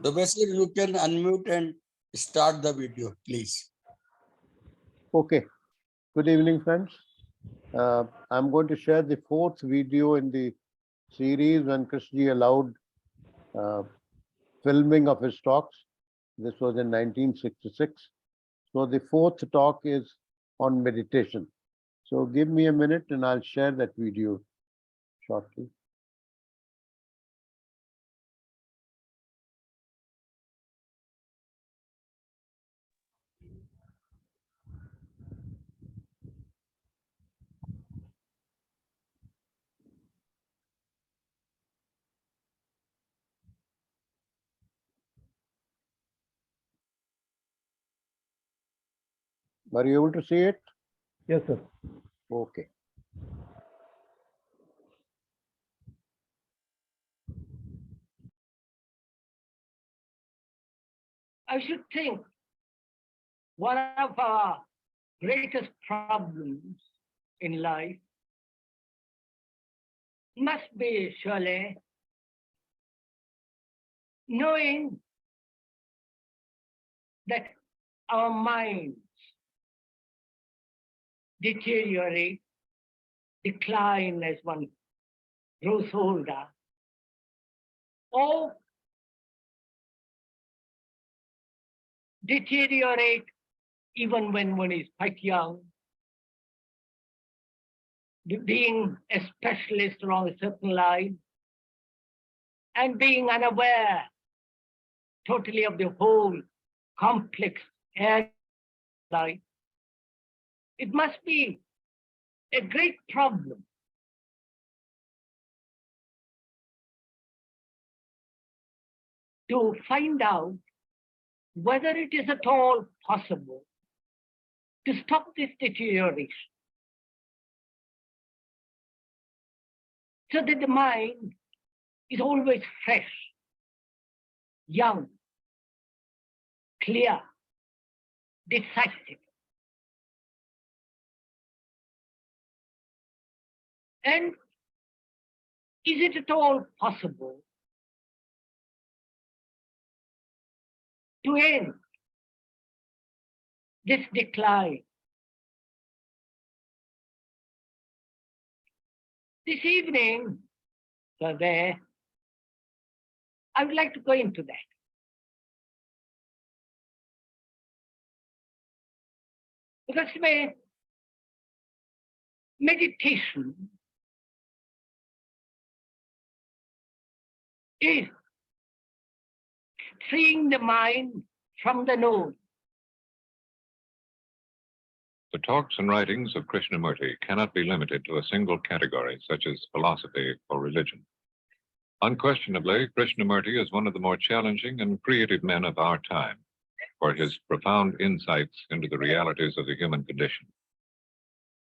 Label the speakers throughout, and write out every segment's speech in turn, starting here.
Speaker 1: Dubey sir, you can unmute and start the video, please.
Speaker 2: Okay. Good evening, friends. I'm going to share the fourth video in the series when Krishnaji allowed filming of his talks. This was in 1966. So the fourth talk is on meditation. So give me a minute and I'll share that video shortly. Are you able to see it?
Speaker 3: Yes, sir.
Speaker 2: Okay.
Speaker 3: I should think one of our greatest problems in life must be surely knowing that our minds deteriorate, decline as one grows older, or deteriorate even when one is quite young. Being a specialist along a certain line and being unaware totally of the whole complex area of life, it must be a great problem to find out whether it is at all possible to stop this deterioration so that the mind is always fresh, young, clear, decisive. And is it at all possible to end this decline? This evening, I would like to go into that. Because meditation is freeing the mind from the known.
Speaker 4: The talks and writings of Krishnamurti cannot be limited to a single category, such as philosophy or religion. Unquestionably, Krishnamurti is one of the more challenging and creative men of our time for his profound insights into the realities of the human condition.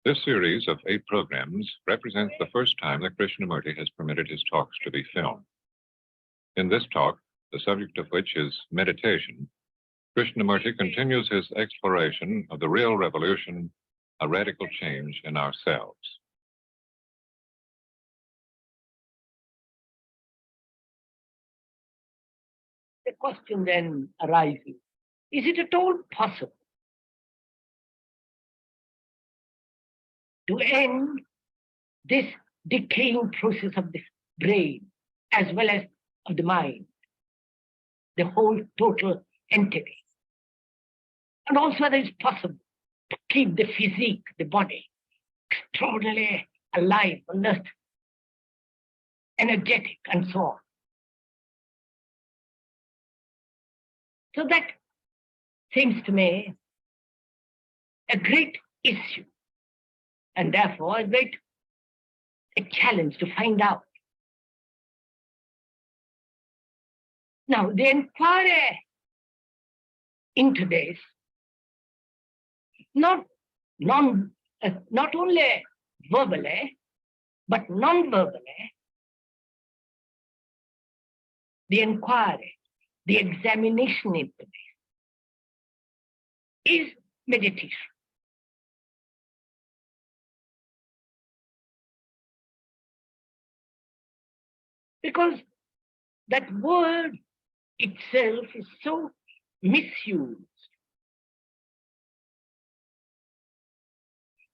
Speaker 4: This series of 8 programs represents the first time that Krishnamurti has permitted his talks to be filmed. In this talk, the subject of which is meditation, Krishnamurti continues his exploration of the real revolution, a radical change in ourselves.
Speaker 3: The question then arises, is it at all possible to end this decaying process of the brain as well as of the mind, the whole total entity? And also whether it's possible to keep the physique, the body, extraordinarily alive, alert, energetic, and so on. So that seems to me a great issue, and therefore a challenge to find out. Now, the inquiry into this, not only verbally, but non-verbally, the inquiry, the examination into this is meditation. Because that word itself is so misused.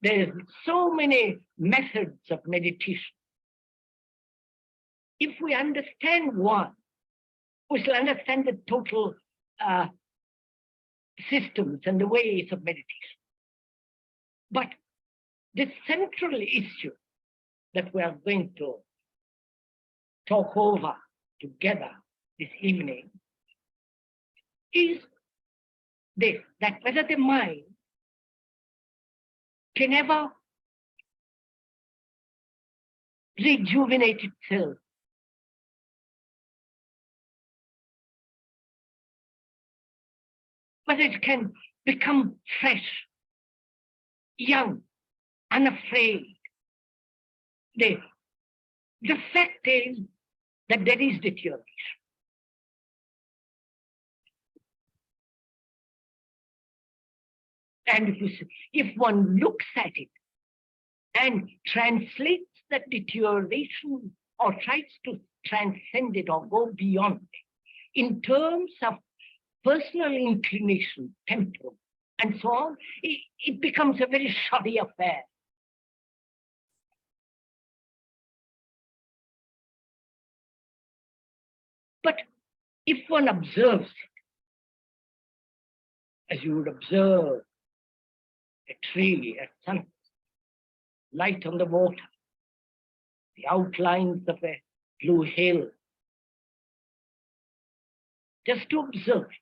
Speaker 3: There's so many methods of meditation. If we understand one, we shall understand the total systems and the ways of meditation. But the central issue that we are going to talk over together this evening is this, that whether the mind can ever rejuvenate itself. Whether it can become fresh, young, unafraid. The fact is that there is deterioration. And if one looks at it and translates that deterioration or tries to transcend it or go beyond it in terms of personal inclination, temperament, and so on, it becomes a very shoddy affair. But if one observes it, as you would observe a tree at sunset, light on the water, the outlines of a blue hill, just to observe it,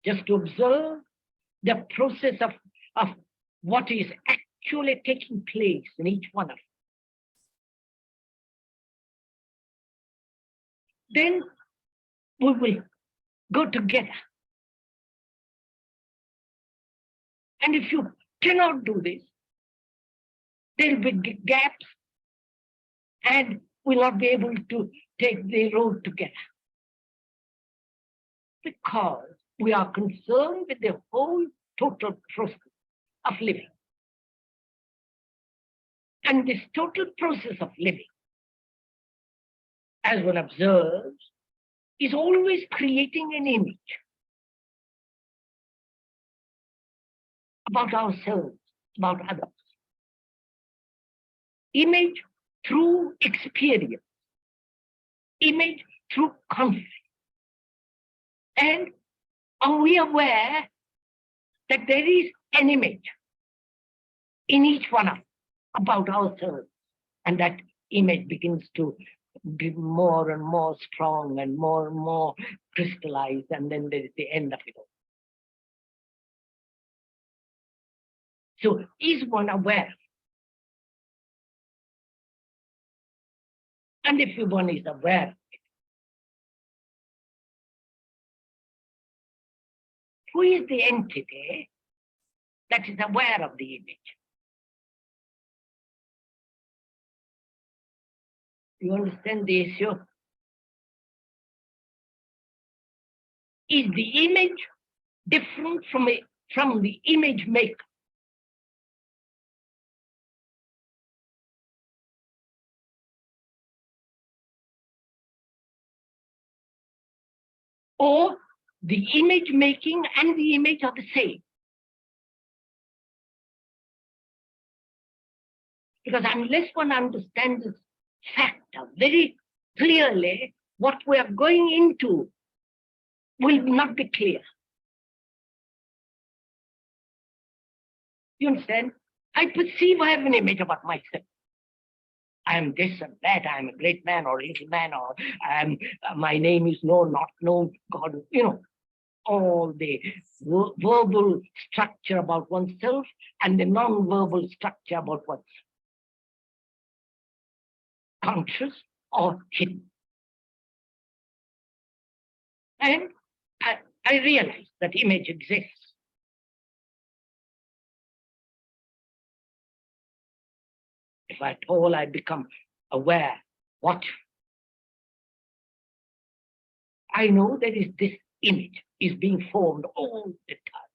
Speaker 3: just to observe the process of what is actually taking place in each one of us. Then we will go together. And if you cannot do this, there will be gaps and we'll not be able to take the road together. Because we are concerned with the whole total process of living. And this total process of living, as one observes, is always creating an image about ourselves, about others. Image through experience, image through conflict. And are we aware that there is an image in each one of us about ourselves? And that image begins to be more and more strong and more crystallized, and then there is the end of it all. So is one aware? And if one is aware of it, who is the entity that is aware of the image? You understand the issue? Is the image different from the image maker? Or the image making and the image are the same? Because unless one understands this factor very clearly, what we are going into will not be clear. You understand? I perceive I have an image about myself. I am this and that, I am a great man or a little man, or I am, my name is known, not known, God, you know, all the verbal structure about oneself and the non-verbal structure about oneself. Conscious or hidden. And I realize that image exists. If at all I become aware, what? I know there is this image is being formed all the time.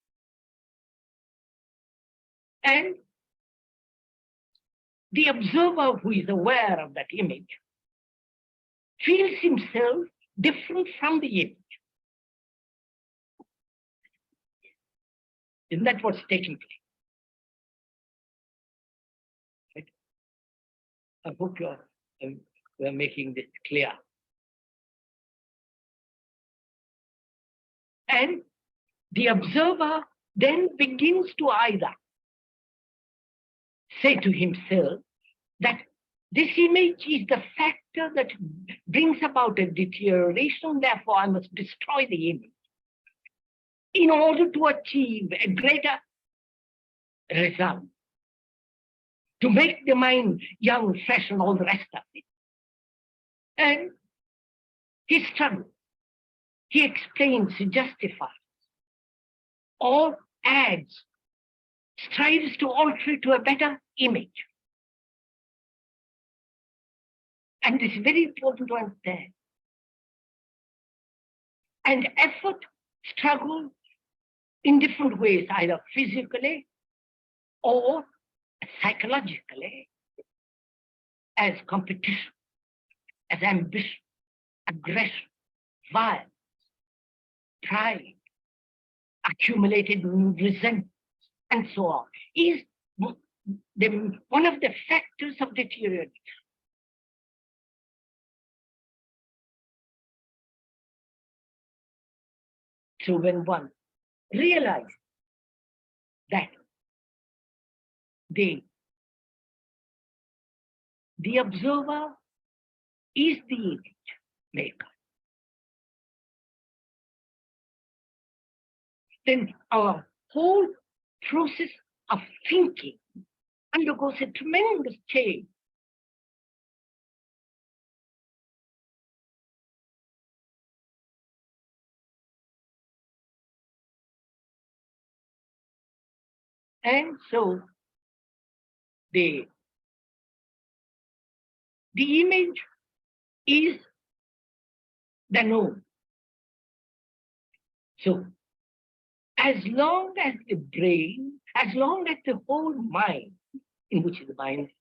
Speaker 3: And the observer who is aware of that image feels himself different from the image. Isn't that what's taking place? Right? I hope we're making this clear. And the observer then begins to either say to himself that this image is the factor that brings about a deterioration, therefore I must destroy the image in order to achieve a greater result, to make the mind young, fresh, and all the rest of it. And he struggles, he explains, he justifies, or adds, strives to alter it to a better image. And this is very important to understand. And effort, struggle in different ways, either physically or psychologically, as competition, as ambition, aggression, violence, pride, accumulated resentment, and so on, is one of the factors of deterioration. So when one realizes that the observer is the image maker, then our whole process of thinking undergoes a tremendous change. And so the image is the known. So as long as the brain, as long as the whole mind, in which is the mind,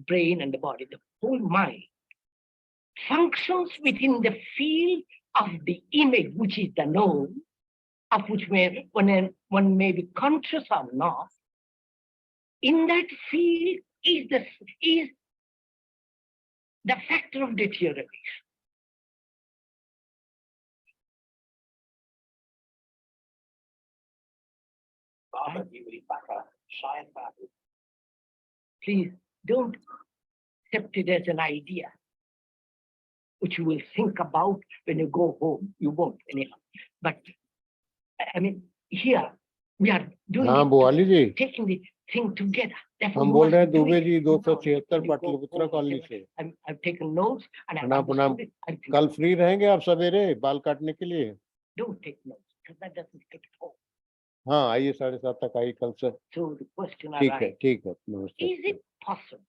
Speaker 3: brain and the body, the whole mind functions within the field of the image, which is the known, of which one may be conscious or not, in that field is the factor of deterioration. Please don't accept it as an idea, which you will think about when you go home. You won't anyhow. But I mean, here we are doing
Speaker 2: हाँ बुआली जी,
Speaker 3: taking the thing together. Therefore,
Speaker 2: हम
Speaker 3: you
Speaker 2: बोल
Speaker 3: must
Speaker 2: रहे हैं
Speaker 3: do
Speaker 2: Dubey
Speaker 3: it
Speaker 2: ji
Speaker 3: now.
Speaker 2: 276
Speaker 3: When you go
Speaker 2: Patliputra
Speaker 3: home,
Speaker 2: colony से।
Speaker 3: I've taken notes and I've
Speaker 2: प्रणाम प्रणाम।
Speaker 3: understood it. I'm thinking,
Speaker 2: कल free रहेंगे आप सवेरे बाल काटने के लिए?
Speaker 3: don't take notes because that doesn't take it home.
Speaker 2: हाँ आइए 7:30 तक आइए कल से।
Speaker 3: So the question
Speaker 2: ठीक है
Speaker 3: arises,
Speaker 2: नमस्ते।
Speaker 3: is it possible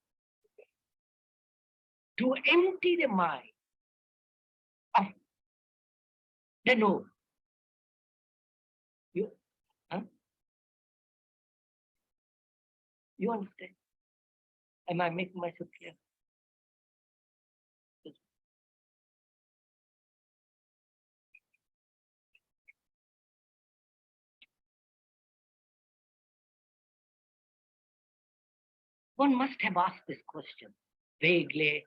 Speaker 3: to empty the mind of the known? You understand? Am I making myself clear? One must have asked this question vaguely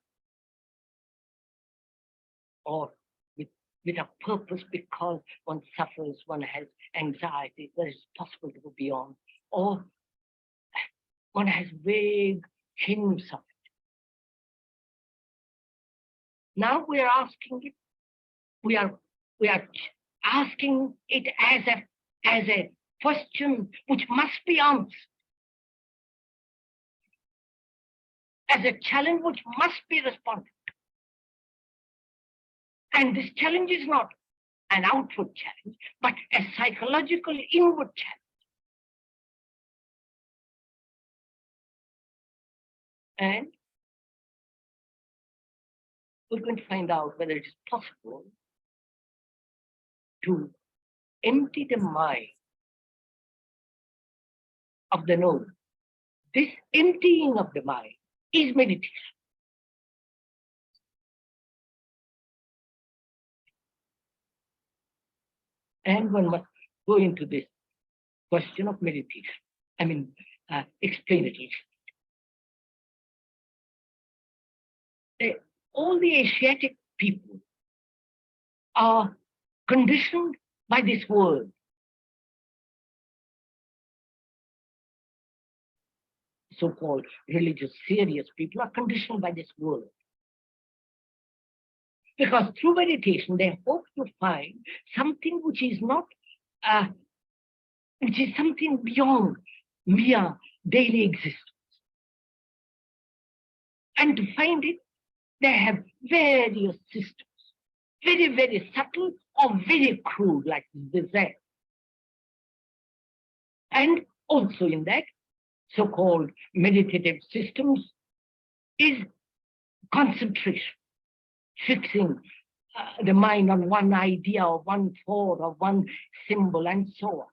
Speaker 3: or with a purpose, because one suffers, one has anxiety that is possible to go beyond, or one has vague hints of it. Now we are asking it, we are asking it as a question which must be answered, as a challenge which must be responded to. And this challenge is not an outward challenge, but a psychological inward challenge. And we're going to find out whether it is possible to empty the mind of the known. This emptying of the mind is meditation. And one must go into this question of meditation. Explain it. All the Asiatic people are conditioned by this world. So-called religious, serious people are conditioned by this world. Because through meditation, they hope to find something which is not, which is something beyond mere daily existence. And to find it, they have various systems, very, very subtle or very crude, like this there. And also in that, so-called meditative systems is concentration, fixing the mind on one idea or one thought or one symbol and so on.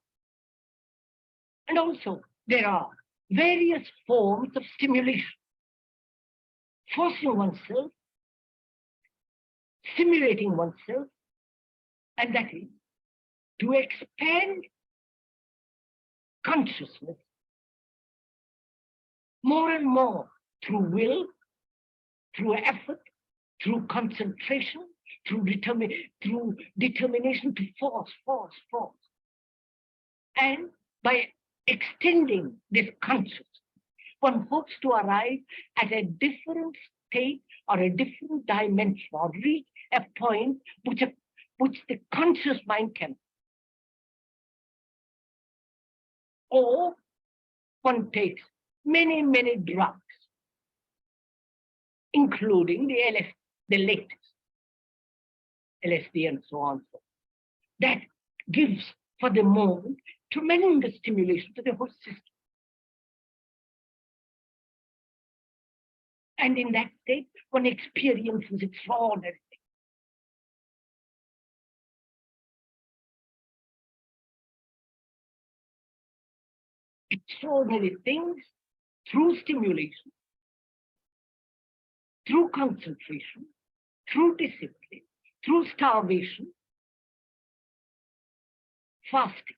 Speaker 3: And also there are various forms of stimulation, forcing oneself, stimulating oneself, and that is to expand consciousness more and more through will, through effort, through concentration, through determination to force. And by extending this consciousness, one hopes to arrive at a different state or a different dimension, or reach a point which the conscious mind can. Or one takes many, many drugs, including the latest, LSD and so on. That gives, for the moment, tremendous stimulation to the whole system. And in that state, one experiences extraordinary things. Extraordinary things through stimulation, through concentration, through discipline, through starvation, fasting.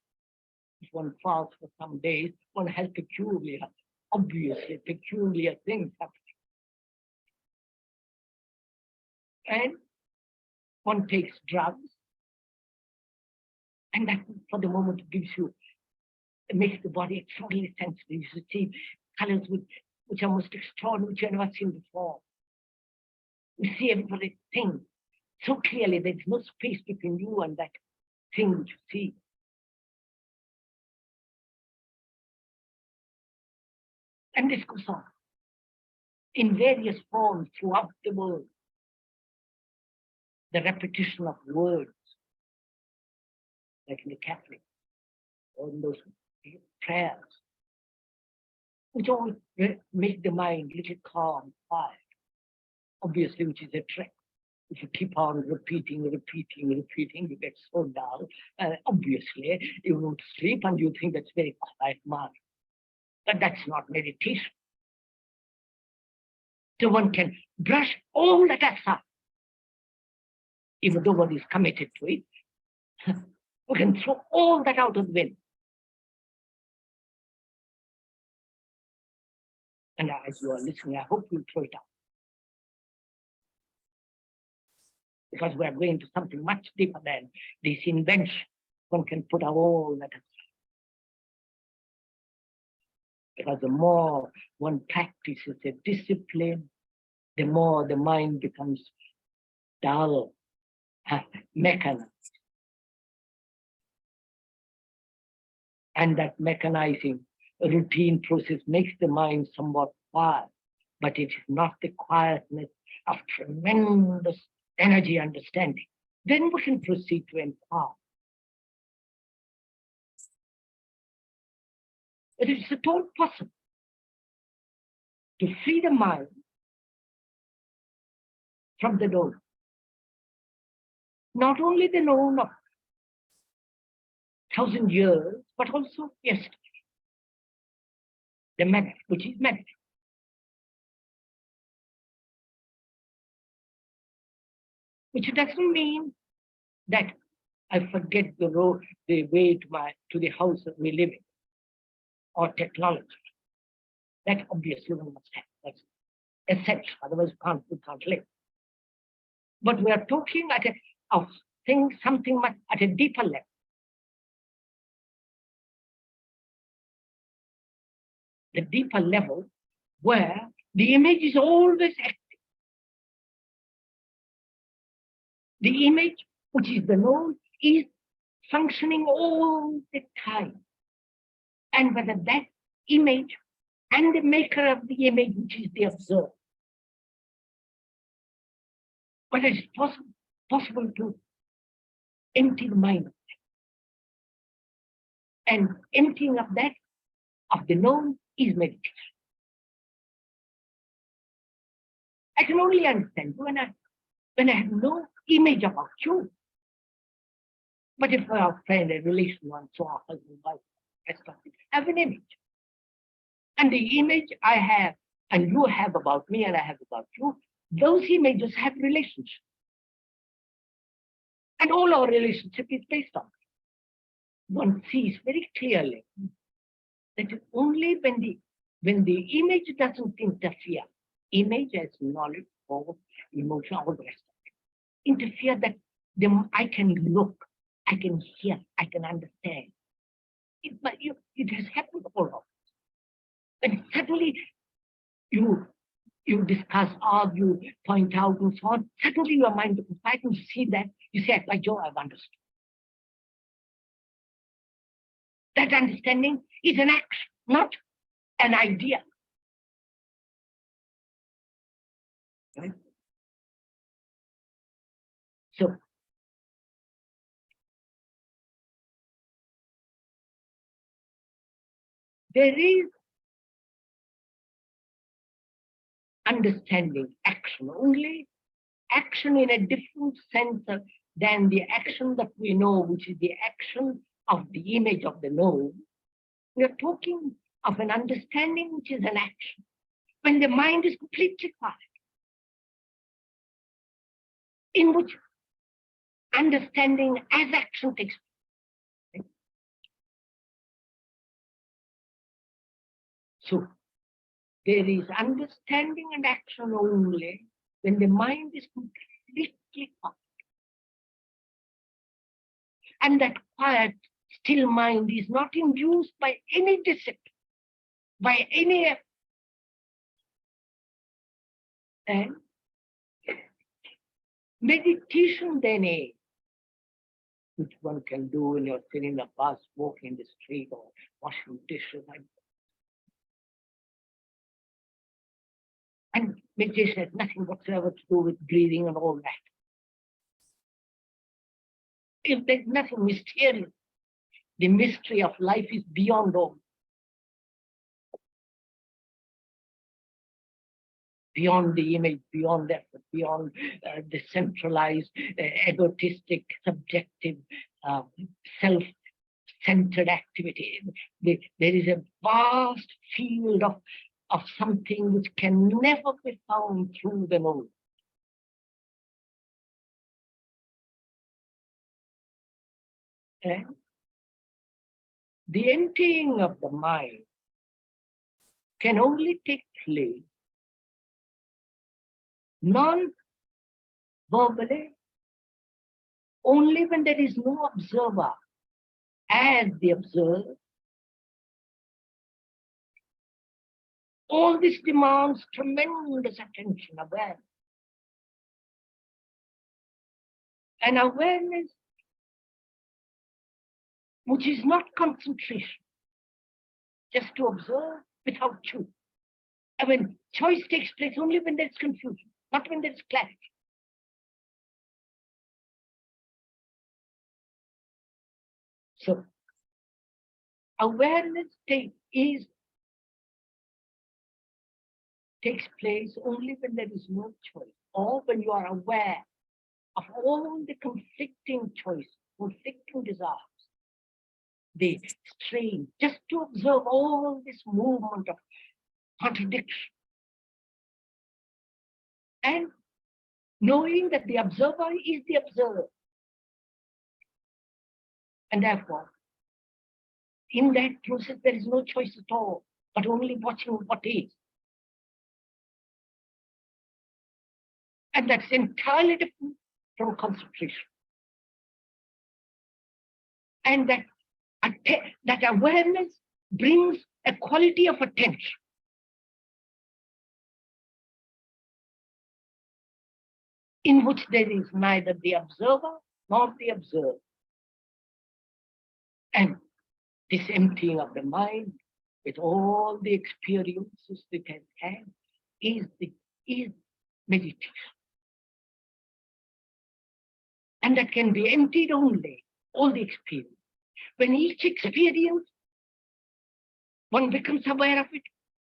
Speaker 3: If one fasts for some days, one has obviously peculiar things happening. And one takes drugs, and that for the moment makes the body extraordinarily sensitive. You see colors which are most extraordinary, which you have never seen before. You see everything so clearly, there's no space between you and that thing which you see. And this goes on in various forms throughout the world. The repetition of words, like in the Catholic, or in those prayers, which all make the mind a little calm, quiet, obviously, which is a trick. If you keep on repeating, you get so dull. Obviously, you go to sleep and you think that's very quiet mind. But that's not meditation. So one can brush all that aside. Even though one is committed to it, we can throw all that out of the wind. And as you are listening, I hope you'll throw it out. Because we are going to something much deeper than this invention. One can put out all that aside. Because the more one practices a discipline, the more the mind becomes dull, mechanized. And that mechanizing routine process makes the mind somewhat quiet, but it is not the quietness of tremendous energy understanding. Then we can proceed to empower. It is at all possible to free the mind from the known. Not only the known of 1,000 years, but also yesterday. The memory, which is memory. Which doesn't mean that I forget the road, the way to the house that we live in. or technology. That obviously one must have. That's essential. Otherwise, we can't live. But we are talking of things, something much at a deeper level. The deeper level where the image is always active. The image, which is the known, is functioning all the time. And whether that image and the maker of the image, which is the observer, whether it's possible to empty the mind of that. And emptying of that, of the known, is meditation. I can only understand when I have no image about you. But if our friend, a relation, one, so our husband, wife, have an image. And the image I have, and you have about me, and I have about you, those images have relationship. And all our relationship is based on it. One sees very clearly that only when the image doesn't interfere, image as knowledge or emotion, all the rest of it, interfere that I can look, I can hear, I can understand. It has happened all of us. And suddenly you discuss, argue, point out, and so on. Suddenly your mind becomes quiet and you see that, you say, by Joe, I've understood. That understanding is an action, not an idea. Right? So, there is understanding action, only action in a different sense than the action that we know, which is the action of the image of the known. We are talking of an understanding which is an action, when the mind is completely quiet, in which understanding as action takes place. So, there is understanding and action only when the mind is completely quiet. And that quiet, still mind is not induced by any discipline, by any and meditation then is, which one can do when you're sitting in a bus, walking in the street, or washing dishes. And meditation has nothing whatsoever to do with breathing and all that. If there's nothing mysterious, the mystery of life is beyond all. Beyond the image, beyond effort, beyond the centralized, egotistic, subjective, self-centered activity. There is a vast field of something which can never be found through the known. And the emptying of the mind can only take place non-verbally, only when there is no observer as the observer. All this demands tremendous attention, awareness. An awareness which is not concentration, just to observe without choice. I mean, choice takes place only when there's confusion, not when there's clarity. So, awareness takes place only when there is no choice, or when you are aware of all the conflicting choices, conflicting desires, the strain, just to observe all this movement of contradiction. And knowing that the observer is the observer. And therefore, in that process, there is no choice at all, but only watching what is. And that's entirely different from concentration. And that awareness brings a quality of attention. In which there is neither the observer nor the observed. And this emptying of the mind with all the experiences it has had is meditation. And that can be emptied only, all the experience. When each experience, one becomes aware of it,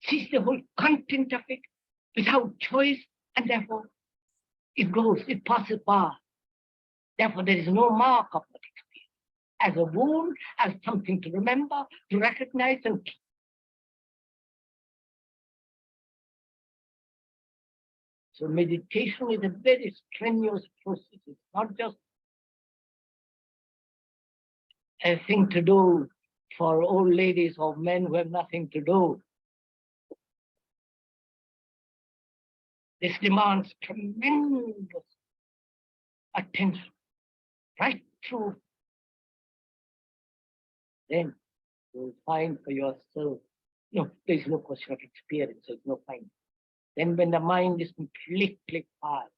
Speaker 3: sees the whole content of it without choice, and therefore it goes, it passes by. Therefore, there is no mark of that experience. As a wound, as something to remember, to recognize and keep. So meditation is a very strenuous process. It's not just a thing to do for old ladies or men who have nothing to do. This demands tremendous attention, right through. Then you will find for yourself, no, there is no question of experience, there is no finding. Then when the mind is completely quiet,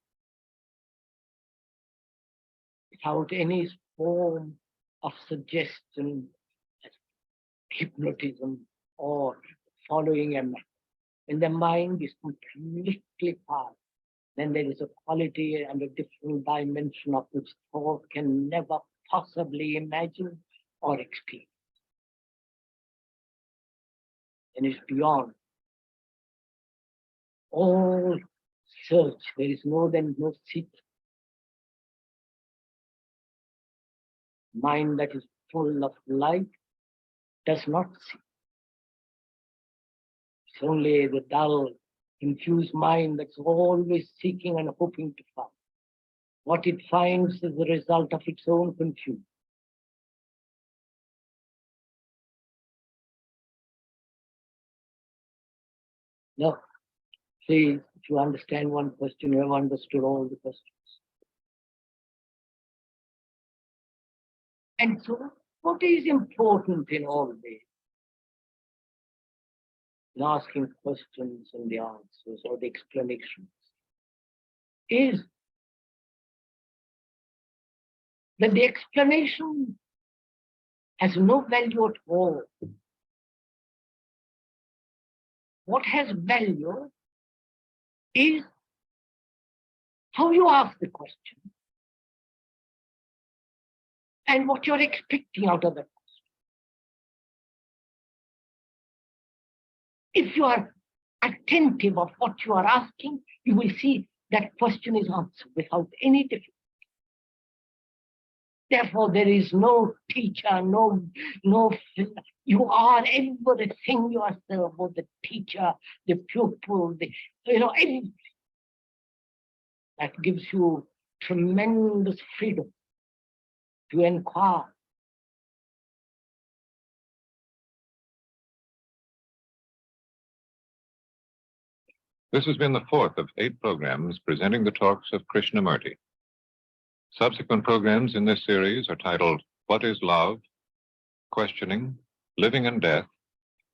Speaker 3: without any form of suggestion, hypnotism, or following a method, when the mind is completely quiet, then there is a quality and a different dimension of which thought can never possibly imagine or experience. And it's beyond all search. There is no seek. Mind that is full of light does not seek. It's only the dull, confused mind that's always seeking and hoping to find. What it finds is the result of its own confusion. No, please, if you understand one question, you have understood all the questions. And so, what is important in all this? In asking questions and the answers or the explanations, is that the explanation has no value at all. What has value is how you ask the question and what you're expecting out of that question. If you are attentive of what you are asking, you will see that question is answered without any difficulty. Therefore, there is no teacher, no, you are everything yourself, or the teacher, the pupil, everything. That gives you tremendous freedom to inquire.
Speaker 4: This has been the fourth of 8 programs presenting the talks of Krishnamurti. Subsequent programs in this series are titled What is Love?, Questioning, Living and Death,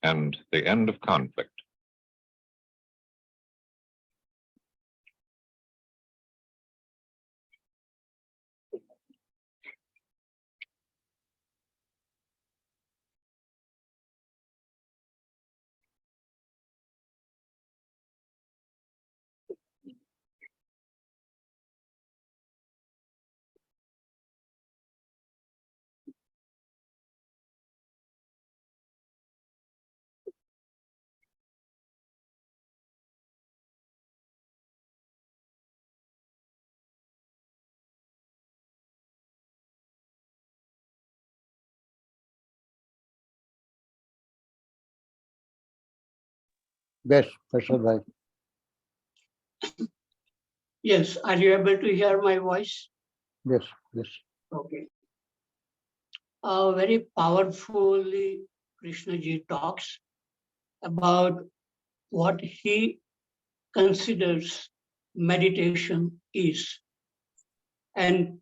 Speaker 4: and The End of Conflict.
Speaker 2: Best, Harshad bhai.
Speaker 5: Yes, are you able to hear my voice?
Speaker 2: Yes, yes.
Speaker 5: Okay. Very powerfully Krishnaji talks about what he considers meditation is. And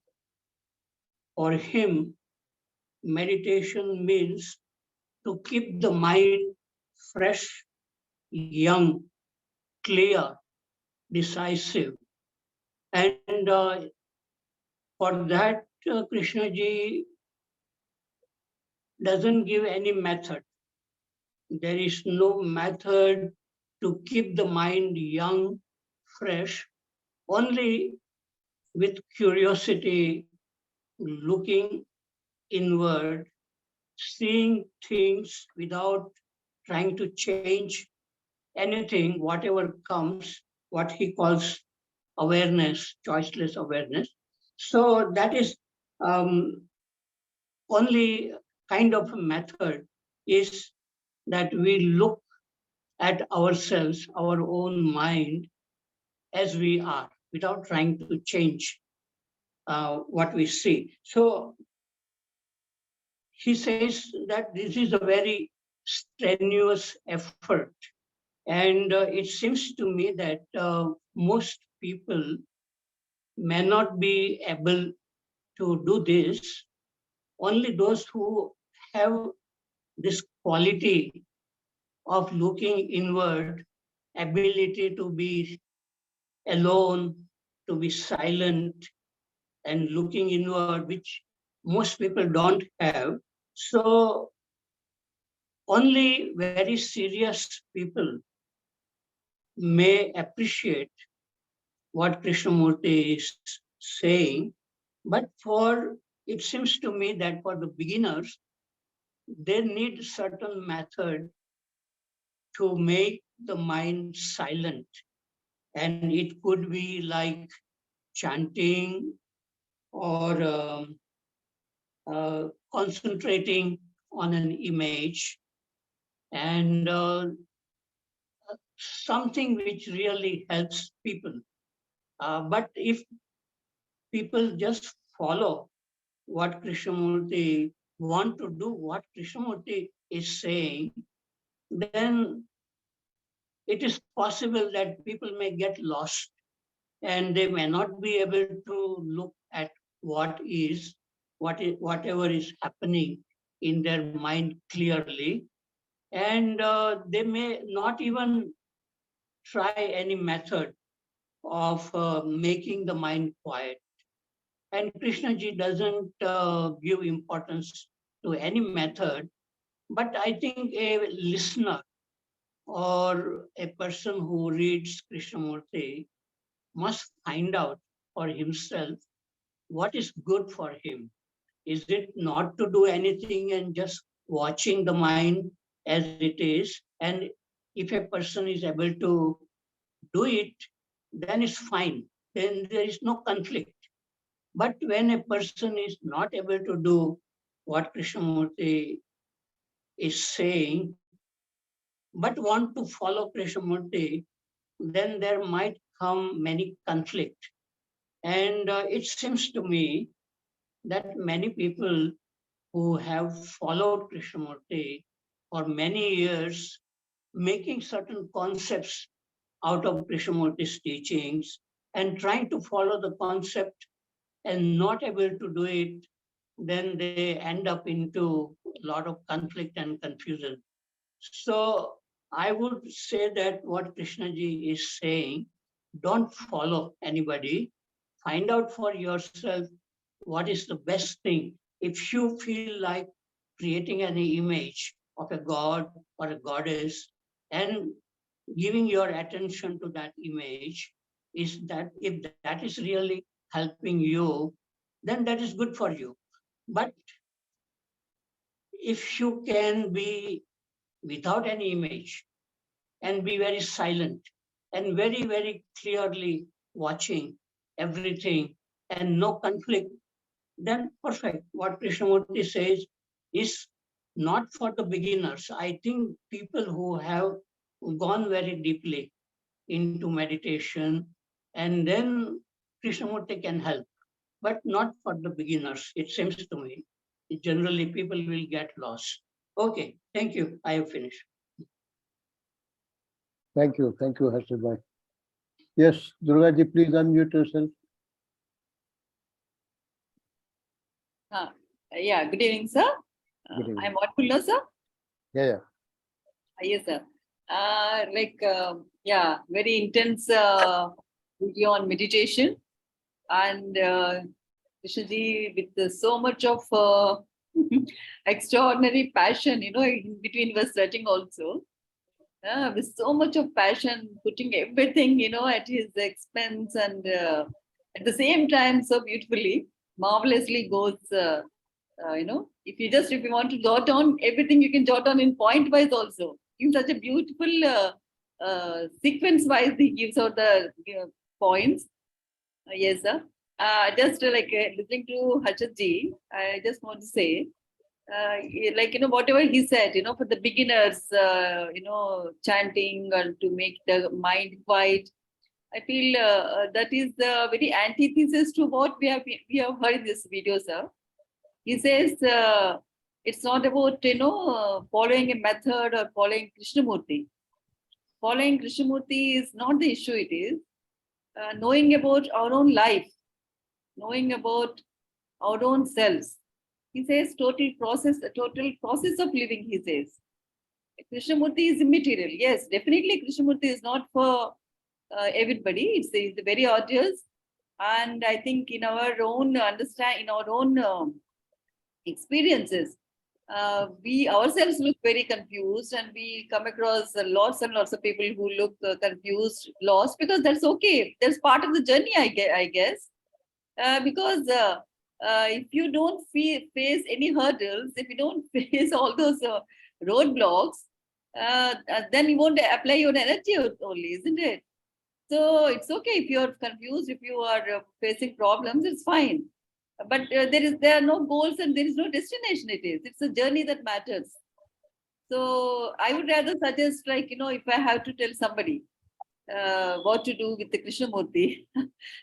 Speaker 5: for him, meditation means to keep the mind fresh, young, clear, decisive. And for that, Krishnaji doesn't give any method. There is no method to keep the mind young, fresh, only with curiosity, looking inward, seeing things without trying to change anything, whatever comes, what he calls awareness, choiceless awareness. So that is only kind of a method is that we look at ourselves, our own mind as we are, without trying to change what we see. So he says that this is a very strenuous effort. And it seems to me that most people may not be able to do this. Only those who have this quality of looking inward, ability to be alone, to be silent, and looking inward, which most people don't have. So only very serious people may appreciate what Krishnamurti is saying, but it seems to me that for the beginners, they need certain method to make the mind silent. And it could be like chanting or concentrating on an image and something which really helps people. But if people just follow what Krishnamurti want to do, what Krishnamurti is saying, then it is possible that people may get lost and they may not be able to look at whatever is happening in their mind clearly. And they may not even try any method of making the mind quiet. And Krishnaji doesn't give importance to any method, but I think a listener or a person who reads Krishnamurti must find out for himself what is good for him. Is it not to do anything and just watching the mind as it is? And if a person is able to do it, then it's fine. Then there is no conflict. But when a person is not able to do what Krishnamurti is saying, but want to follow Krishnamurti, then there might come many conflict. And it seems to me that many people who have followed Krishnamurti for many years, making certain concepts out of Krishnamurti's teachings and trying to follow the concept and not able to do it, then they end up into a lot of conflict and confusion. So I would say that what Krishnaji is saying, don't follow anybody. Find out for yourself what is the best thing. If you feel like creating an image of a god or a goddess and giving your attention to that image, is that if that is really helping you, then that is good for you. But if you can be without any image and be very silent and very, very clearly watching everything and no conflict, then perfect. What Krishnamurti says is not for the beginners. I think people who have gone very deeply into meditation, and then Krishnamurti can help, but not for the beginners. It seems to me, generally people will get lost. Okay, thank you. I have finished.
Speaker 2: Thank you, Harshad bhai. Yes, Durga ji, please unmute yourself.
Speaker 6: Yeah, good evening, sir.
Speaker 2: Good evening.
Speaker 6: I'm audible, no, sir?
Speaker 2: Yeah.
Speaker 6: Yes, sir. Yeah, very intense video on meditation, and Krishnaji with so much of extraordinary passion, in between was stretching also. With so much of passion, putting everything, at his expense, and at the same time, so beautifully, marvelously goes. If you want to jot on everything, you can jot on in point wise also. In such a beautiful sequence wise, he gives out the points. Yes, sir. Just listening to Harshad ji, I just want to say, whatever he said, for the beginners, chanting or to make the mind quiet. I feel that is the very antithesis to what we have heard in this video, sir. He says it's not about following a method or following Krishnamurti. Following Krishnamurti is not the issue. It is knowing about our own life, knowing about our own selves. He says total process of living. He says Krishnamurti is immaterial. Yes, definitely Krishnamurti is not for everybody. It's very obvious, and I think in our own experiences, we ourselves look very confused, and we come across lots and lots of people who look confused, lost, because that's okay. That's part of the journey, I guess. Because if you don't face any hurdles, if you don't face all those roadblocks, then you won't apply your energy only, isn't it? So it's okay if you're confused, if you are facing problems, it's fine. But there are no goals and there is no destination. It's a journey that matters. So I would rather suggest, if I have to tell somebody what to do with the Krishnamurti,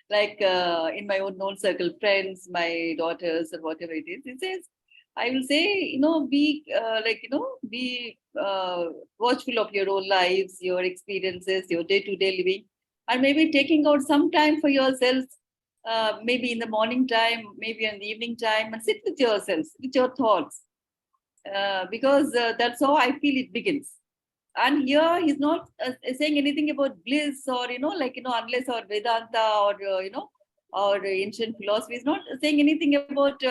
Speaker 6: in my own known circle, friends, my daughters, or whatever it is, it says, I will say, be watchful of your own lives, your experiences, your day-to-day living, and maybe taking out some time for yourselves. Maybe in the morning time, maybe in the evening time, and sit with yourselves, with your thoughts, because that's how I feel it begins. And here he's not saying anything about bliss or unless or Vedanta or or ancient philosophy. He's not saying anything about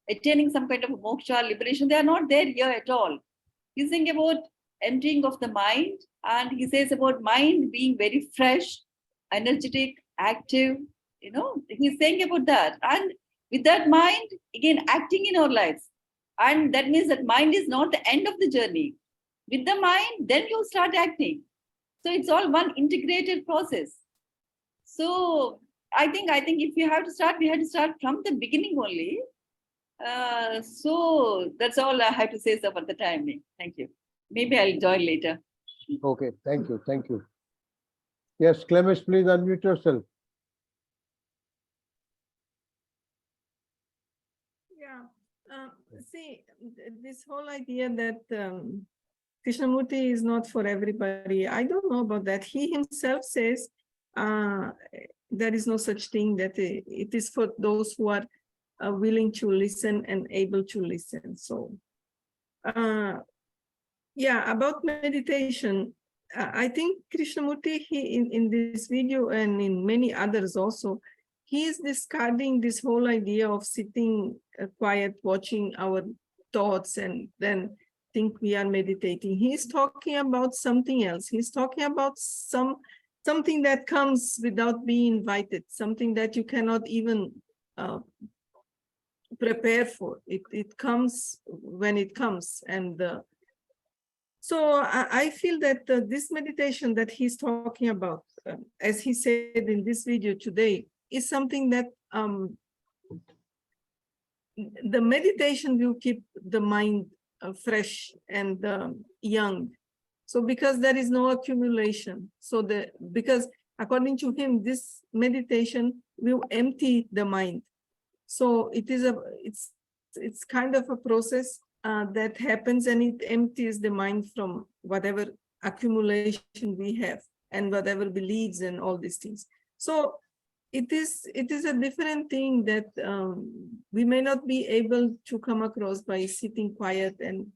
Speaker 6: attaining some kind of moksha, liberation. They are not there here at all. He's saying about emptying of the mind, and he says about mind being very fresh, energetic, active. He's saying about that, and with that mind again acting in our lives, and that means that mind is not the end of the journey. With the mind, then you start acting. So it's all one integrated process. So I think if you have to start, we have to start from the beginning only. So that's all I have to say, sir, for the time being. Thank you. Maybe I'll join later.
Speaker 2: Okay, thank you. Yes, Clemice, please unmute yourself.
Speaker 7: Yeah. See, this whole idea that Krishnamurti is not for everybody, I don't know about that. He himself says there is no such thing, that it is for those who are willing to listen and able to listen. So, yeah, about meditation, I think Krishnamurti, in this video and in many others also, he is discarding this whole idea of sitting quiet, watching our thoughts, and then think we are meditating. He's talking about something else. He's talking about something that comes without being invited, something that you cannot even prepare for. It comes when it comes. And so I feel that this meditation that he's talking about, as he said in this video today, is something that the meditation will keep the mind fresh and young. So because there is no accumulation. So because according to him, this meditation will empty the mind. So it's kind of a process that happens, and it empties the mind from whatever accumulation we have and whatever beliefs and all these things. So it is a different thing that we may not be able to come across by sitting quiet and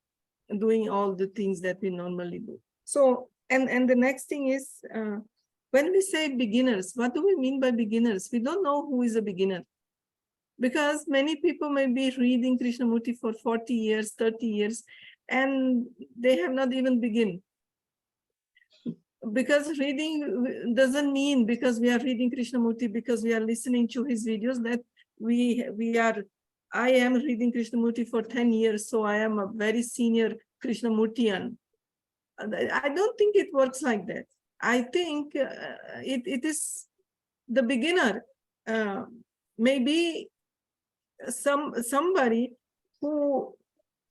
Speaker 7: doing all the things that we normally do. So, and the next thing is, when we say beginners, what do we mean by beginners? We don't know who is a beginner, because many people may be reading Krishnamurti for 40 years, 30 years, and they have not even begun. Because reading doesn't mean because we are reading Krishnamurti, because we are listening to his videos, that I am reading Krishnamurti for 10 years, so I am a very senior Krishnamurtian. I don't think it works like that. I think it is the beginner, maybe somebody who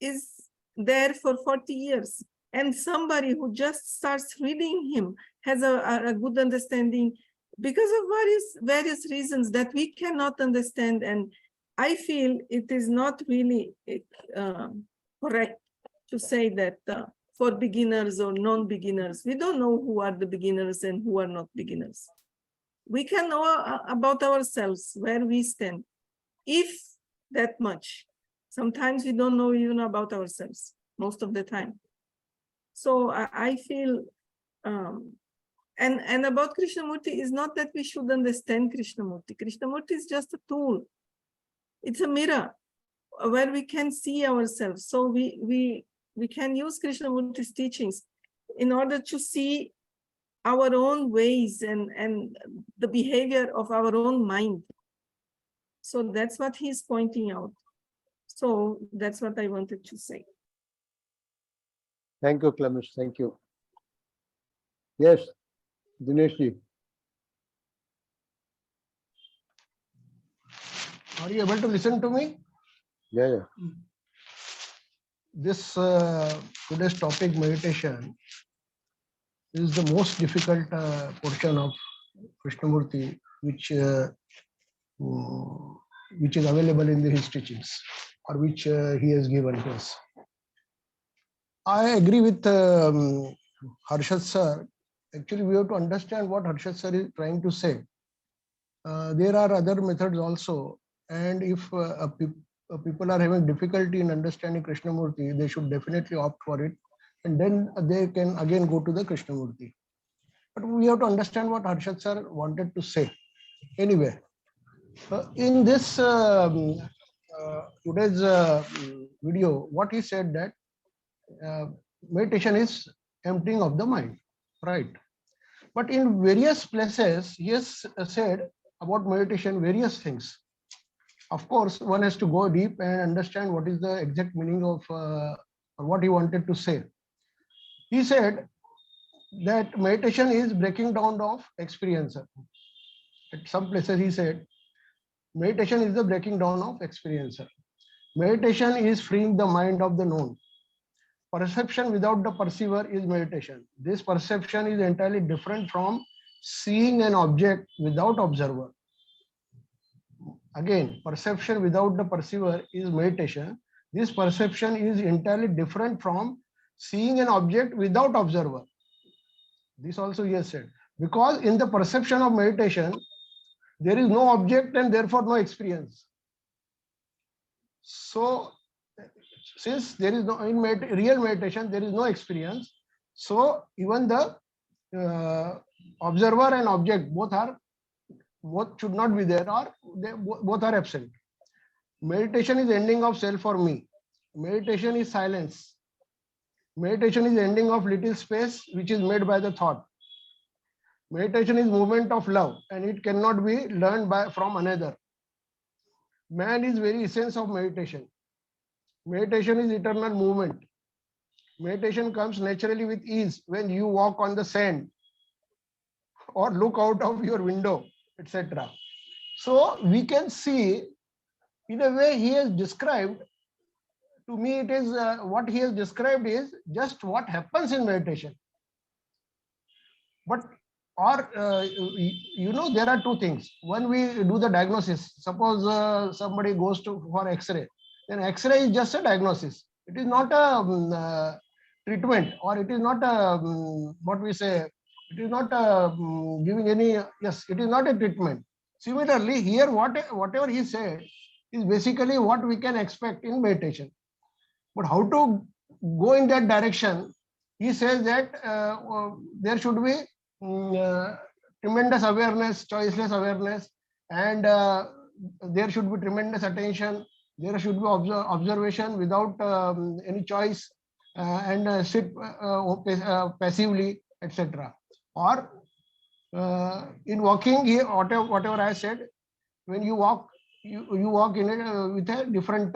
Speaker 7: is there for 40 years, and somebody who just starts reading him has a good understanding because of various reasons that we cannot understand. And I feel it is not really correct to say that for beginners or non-beginners. We don't know who are the beginners and who are not beginners. We can know about ourselves, where we stand, if that much. Sometimes we don't know even about ourselves, most of the time. So I feel, and about Krishnamurti is not that we should understand Krishnamurti. Krishnamurti is just a tool. It's a mirror where we can see ourselves. So we can use Krishnamurti's teachings in order to see our own ways and the behavior of our own mind. So that's what he's pointing out. So that's what I wanted to say.
Speaker 2: Thank you, Clemice. Thank you. Yes, Dinesh ji.
Speaker 8: Are you able to listen to me?
Speaker 2: Yeah.
Speaker 8: This today's topic, meditation, is the most difficult portion of Krishnamurti, which is available in his teachings, or which he has given to us. I agree with Harshad sir. Actually, we have to understand what Harshad sir is trying to say. There are other methods also, and if people are having difficulty in understanding Krishnamurti, they should definitely opt for it, and then they can again go to the Krishnamurti. But we have to understand what Harshad sir wanted to say. Anyway, in this today's video, what he said that meditation is emptying of the mind, right? But in various places, he has said about meditation various things. Of course, one has to go deep and understand what is the exact meaning of what he wanted to say. He said that meditation is breaking down of experiencer. At some places he said, meditation is the breaking down of experiencer. Meditation is freeing the mind of the known. Perception without the perceiver is meditation. This perception is entirely different from seeing an object without observer. Again, perception without the perceiver is meditation. This perception is entirely different from seeing an object without observer. This also he has said. Because in the perception of meditation, there is no object and therefore no experience. So, since there is no, in real meditation, there is no experience. So, even the observer and object both should not be there, or both are absent. Meditation is ending of self or me. Meditation is silence. Meditation is ending of little space which is made by the thought. Meditation is movement of love, and it cannot be learned from another. Man is very essence of meditation. Meditation is eternal movement. Meditation comes naturally with ease when you walk on the sand or look out of your window, etc. So we can see, in a way he has described, to me it is what he has described is just what happens in meditation. But there are two things. When we do the diagnosis, suppose somebody goes for X-ray, then X-ray is just a diagnosis. It is not a treatment, or it is not a what we say. It is not giving any. Yes, it is not a treatment. Similarly, here whatever he said is basically what we can expect in meditation. But how to go in that direction? He says that there should be tremendous awareness, choiceless awareness, and there should be tremendous attention. There should be observation without any choice, and sit passively, etc. Or in walking, here, whatever I said, when you walk, you walk in it with a different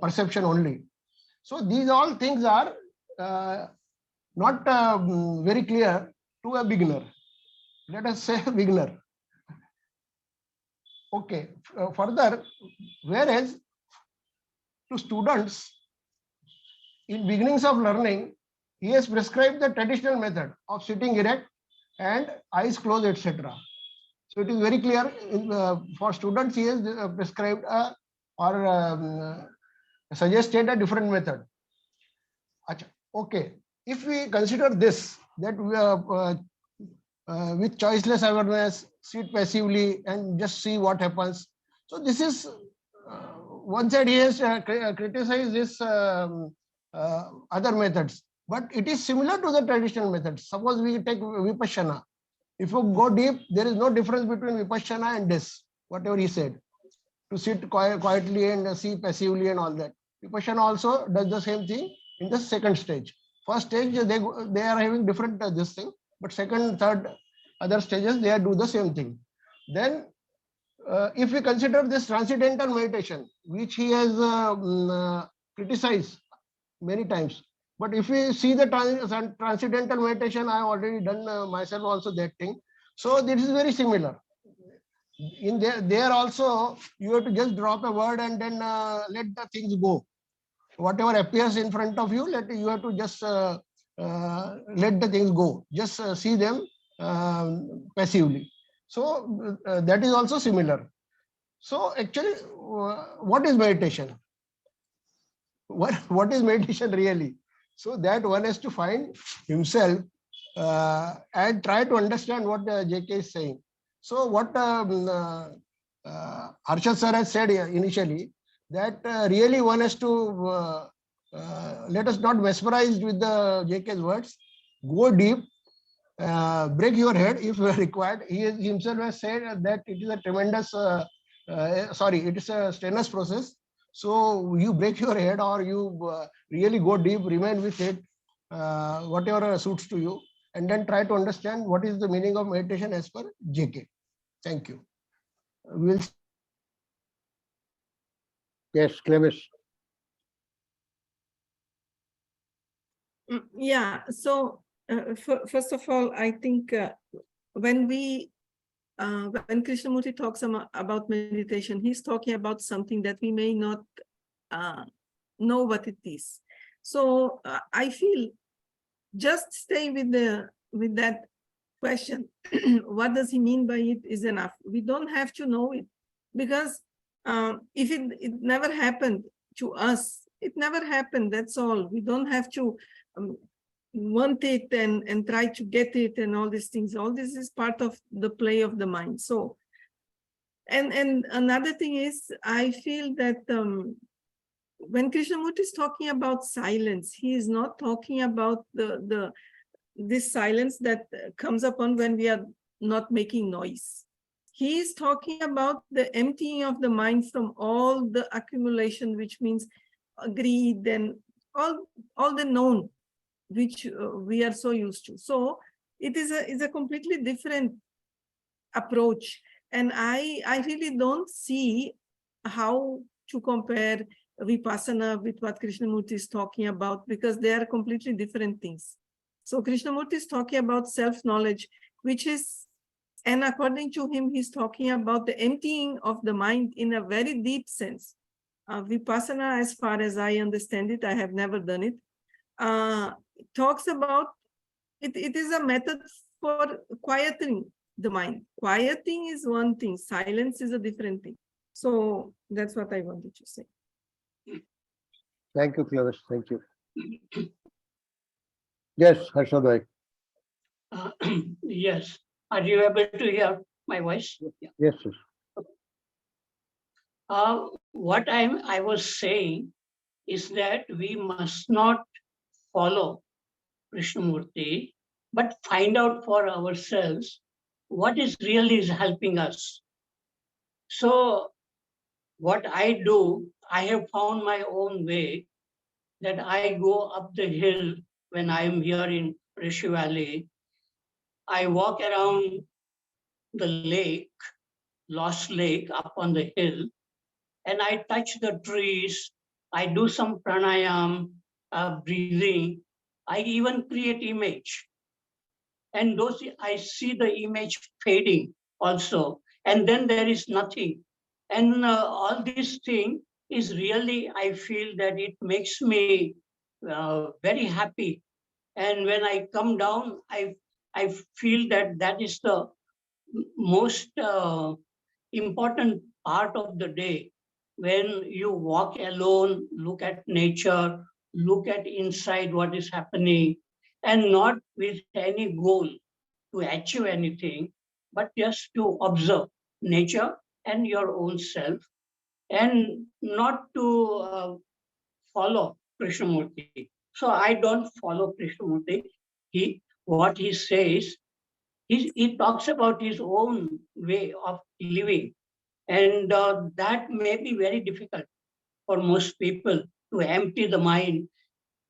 Speaker 8: perception only. So these all things are not very clear to a beginner. Let us say beginner. Okay. Further, whereas to students in beginnings of learning, he has prescribed the traditional method of sitting erect and eyes closed, etc. So it is very clear for students. He has prescribed or suggested a different method. Okay, if we consider this, that we are with choiceless awareness, sit passively and just see what happens. So this is one side he has criticized this other methods, but it is similar to the traditional methods. Suppose we take Vipassana. If you go deep, there is no difference between Vipassana and this, whatever he said, to sit quietly and see passively and all that. Vipassana also does the same thing in the second stage. First stage, they are having different this thing, but second, third, other stages, they do the same thing. Then, if we consider this transcendental meditation, which he has criticized many times, but if we see the transcendental meditation, I have already done myself also that thing. So this is very similar. In there also, you have to just drop a word and then let the things go. Whatever appears in front of you, you have to just let the things go. Just see them passively. So that is also similar. So actually, what is meditation? What is meditation really? So that one has to find himself and try to understand what JK is saying. So what Harshad sir has said initially, that really one has to let us not mesmerized with the JK's words. Go deep, break your head if required. He himself has said that it is a tremendous, it is a strenuous process. So you break your head, or you really go deep, remain with it, whatever suits to you, and then try to understand what is the meaning of meditation as per JK. Thank you. We'll.
Speaker 2: Yes, Clemice.
Speaker 7: Yeah. So first of all, I think when Krishnamurti talks about meditation, he's talking about something that we may not know what it is. So I feel just stay with that question. What does he mean by it is enough. We don't have to know it, because if it never happened to us, it never happened. That's all. We don't have to want it and try to get it and all these things. All this is part of the play of the mind. So, and another thing is, I feel that when Krishnamurti is talking about silence, he is not talking about this silence that comes upon when we are not making noise. He is talking about the emptying of the mind from all the accumulation, which means greed and all the known, which we are so used to. So it is a completely different approach. And I really don't see how to compare Vipassana with what Krishnamurti is talking about, because they are completely different things. So Krishnamurti is talking about self-knowledge, which is, and according to him, he's talking about the emptying of the mind in a very deep sense. Vipassana, as far as I understand it, I have never done it, talks about, it is a method for quieting the mind. Quieting is one thing, silence is a different thing. So that's what I wanted to say.
Speaker 2: Thank you, Clemice. Thank you. Yes, Harshad bhai.
Speaker 5: Yes. Are you able to hear my voice? Yeah.
Speaker 2: Yes, yes.
Speaker 5: What I was saying is that we must not follow Krishnamurti, but find out for ourselves what is really is helping us. So what I do, I have found my own way that I go up the hill when I am here in Rishi Valley. I walk around the lake, Lost Lake, up on the hill, and I touch the trees. I do some pranayam, breathing. I even create image. And those I see the image fading also. And then there is nothing. And all this thing is really, I feel that it makes me very happy. And when I come down, I feel that that is the most important part of the day when you walk alone, look at nature, look at inside what is happening, and not with any goal to achieve anything, but just to observe nature and your own self, and not to follow Krishnamurti. So I don't follow Krishnamurti. What he says, he talks about his own way of living, and that may be very difficult for most people to empty the mind.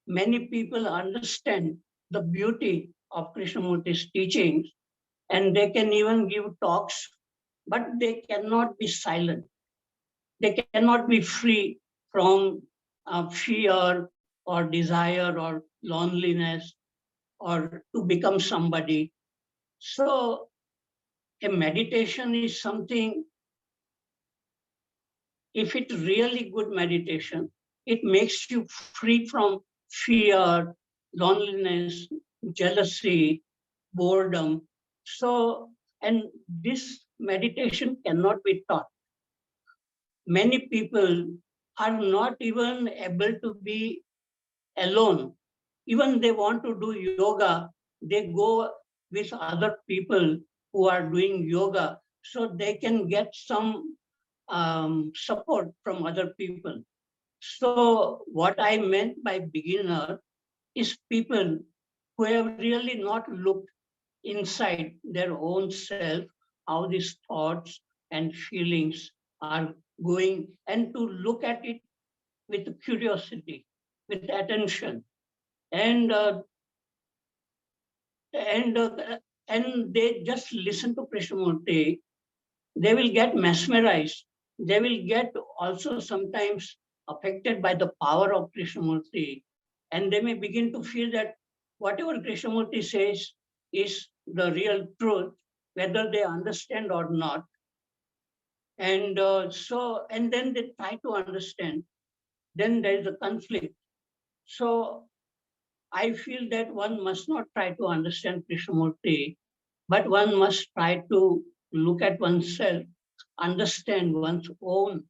Speaker 5: Many people understand the beauty of Krishnamurti's teachings, and they can even give talks, but they cannot be silent. They cannot be free from fear or desire or loneliness or to become somebody. So a meditation is something, if it's really good meditation, it makes you free from fear, loneliness, jealousy, boredom. So, and this meditation cannot be taught. Many people are not even able to be alone. Even they want to do yoga, they go with other people who are doing yoga so they can get some support from other people. So what I meant by beginner is people who have really not looked inside their own self, how these thoughts and feelings are going, and to look at it with curiosity, with attention, and uh, and uh, and they just listen to Krishnamurti. They will get mesmerized. They will get also sometimes affected by the power of Krishnamurti, and they may begin to feel that whatever Krishnamurti says is the real truth, whether they understand or not. And and then they try to understand. Then there is a conflict. So I feel that one must not try to understand Krishnamurti, but one must try to look at oneself, understand one's own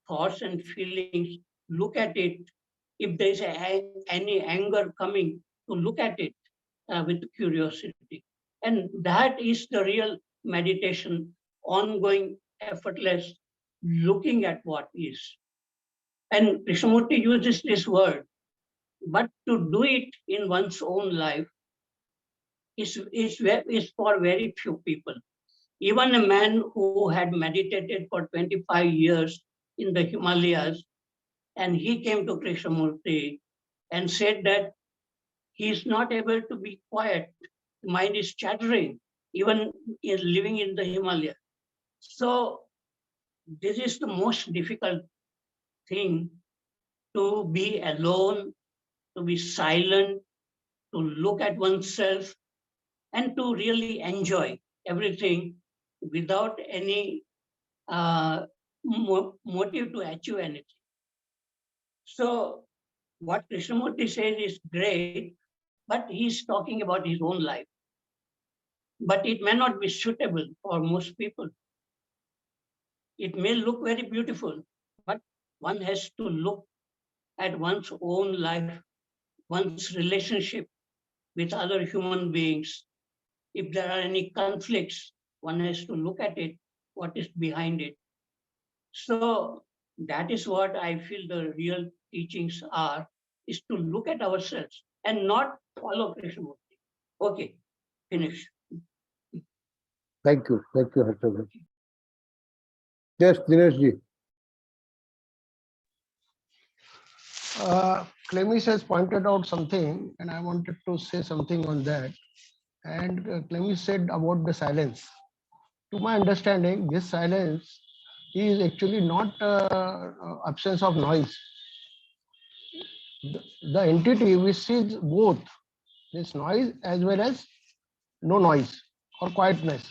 Speaker 5: thoughts and feelings, look at it. If there's any anger coming, to look at it with curiosity. And that is the real meditation, ongoing, effortless, looking at what is. And Krishnamurti uses this word, but to do it in one's own life is for very few people. Even a man who had meditated for 25 years in the Himalayas, and he came to Krishnamurti and said that he is not able to be quiet. The mind is chattering, even living in the Himalayas. So this is the most difficult thing, to be alone, to be silent, to look at oneself, and to really enjoy everything without any motive to achieve anything. So what Krishnamurti says is great, but he's talking about his own life. But it may not be suitable for most people. It may look very beautiful, but one has to look at one's own life, one's relationship with other human beings. If there are any conflicts, one has to look at it, what is behind it. So that is what I feel the real teachings are, is to look at ourselves and not follow Krishnamurti. Okay, finish.
Speaker 2: Thank you, Harshad. Yes, Dinesh ji.
Speaker 8: Clemice has pointed out something, and I wanted to say something on that. And Clemice said about the silence. To my understanding, this silence is actually not absence of noise. The entity which sees both this noise as well as no noise or quietness.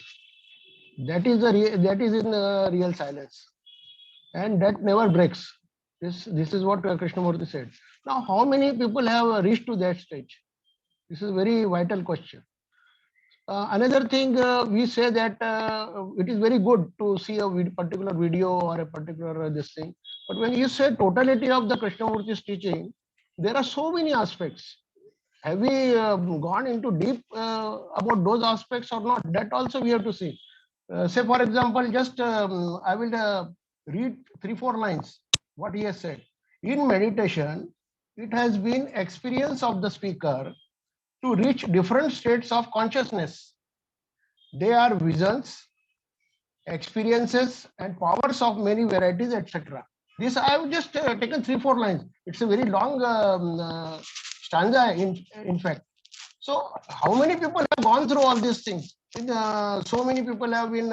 Speaker 8: That is in real silence, and that never breaks. This is what Krishnamurti said. Now, how many people have reached to that stage? This is a very vital question. Another thing, we say that it is very good to see a particular video or a particular this thing. But when you say totality of the Krishnamurti's teaching, there are so many aspects. Have we gone into deep about those aspects or not? That also we have to see. Say, for example, just I will read 3-4 lines, what he has said. In meditation, it has been experience of the speaker to reach different states of consciousness. They are visions, experiences, and powers of many varieties, etc. This I have just taken 3-4 lines. It's a very long stanza, in fact. So, how many people have gone through all these things? So many people have been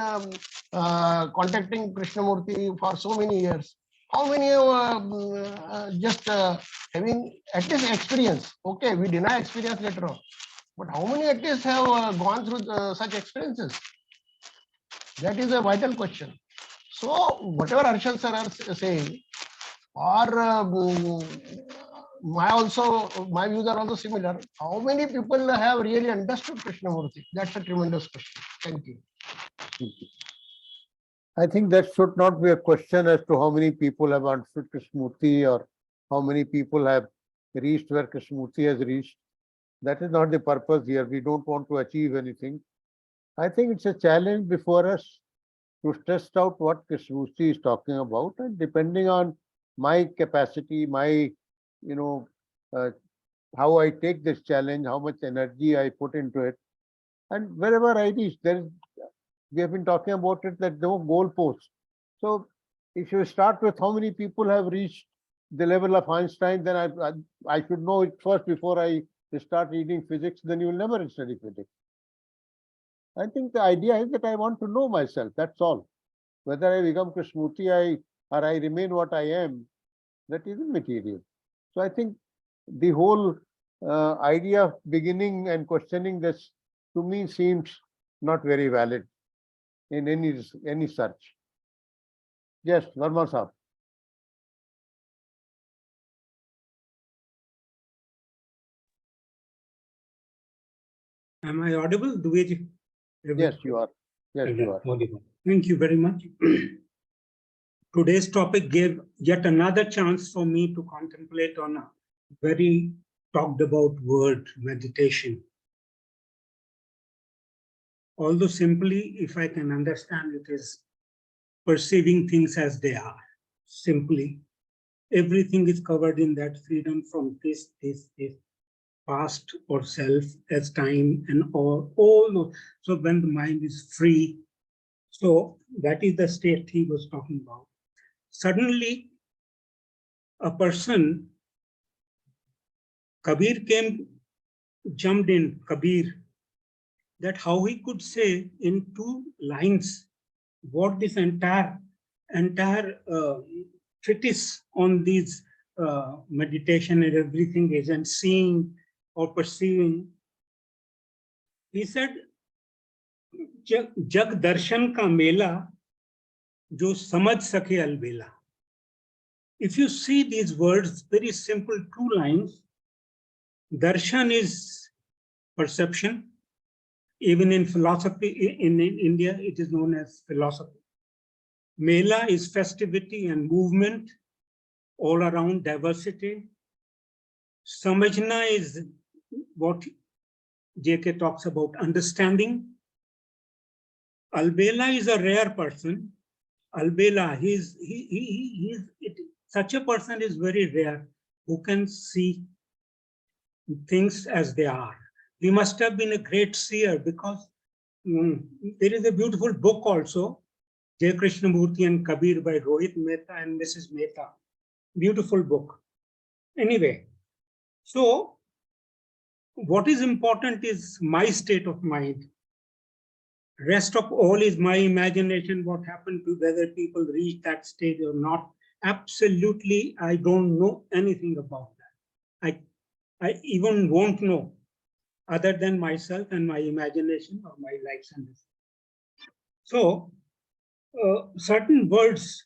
Speaker 8: contacting Krishnamurti for so many years. How many just having at least experience? Okay, we deny experience later on. But how many at least have gone through such experiences? That is a vital question. So, whatever Harshad sir are saying, or my views are also similar. How many people have really understood Krishnamurti? That's a tremendous question. Thank you.
Speaker 2: I think that should not be a question as to how many people have understood Krishnamurti or how many people have reached where Krishnamurti has reached. That is not the purpose here. We don't want to achieve anything. I think it's a challenge before us to test out what Krishnamurti is talking about, and depending on my capacity, my, how I take this challenge, how much energy I put into it, and wherever I reach, we have been talking about it, that no goalposts. So if you start with how many people have reached the level of Einstein, then I should know it first before I start reading physics, then you will never study physics. I think the idea is that I want to know myself, that's all. Whether I become Krishnamurti or I remain what I am, that isn't material. So I think the whole idea of beginning and questioning this, to me, seems not very valid in any search. Yes, Verma sir.
Speaker 9: Am I audible?
Speaker 2: Yes, you are. Yes, you are.
Speaker 9: Thank you very much. Today's topic gave yet another chance for me to contemplate on a very talked about word, meditation. Although simply, if I can understand, it is perceiving things as they are. Simply, everything is covered in that freedom from this, past or self as time and all. So when the mind is free, so that is the state he was talking about. Suddenly, a person, Kabir jumped in, Kabir, that how he could say in 2 lines what this entire treatise on these meditation and everything is, and seeing or perceiving. He said, जग दर्शन का मेला जो समझ सके अलबेला. If you see these words, very simple 2 lines, darshan is perception. Even in philosophy, in India, it is known as philosophy. Mela is festivity and movement. all around diversity. Samajna is what J.K. talks about, understanding. Albela is a rare person. Albela, such a person is very rare who can see things as they are. He must have been a great seer because there is a beautiful book also, J. Krishnamurti and Kabir by Rohit Mehta and Mrs. Mehta. Beautiful book. Anyway, so what is important is my state of mind. Rest of all is my imagination, what happened to whether people reach that stage or not. Absolutely, I don't know anything about that. I even won't know other than myself and my imagination or my likes and dislikes. So, certain words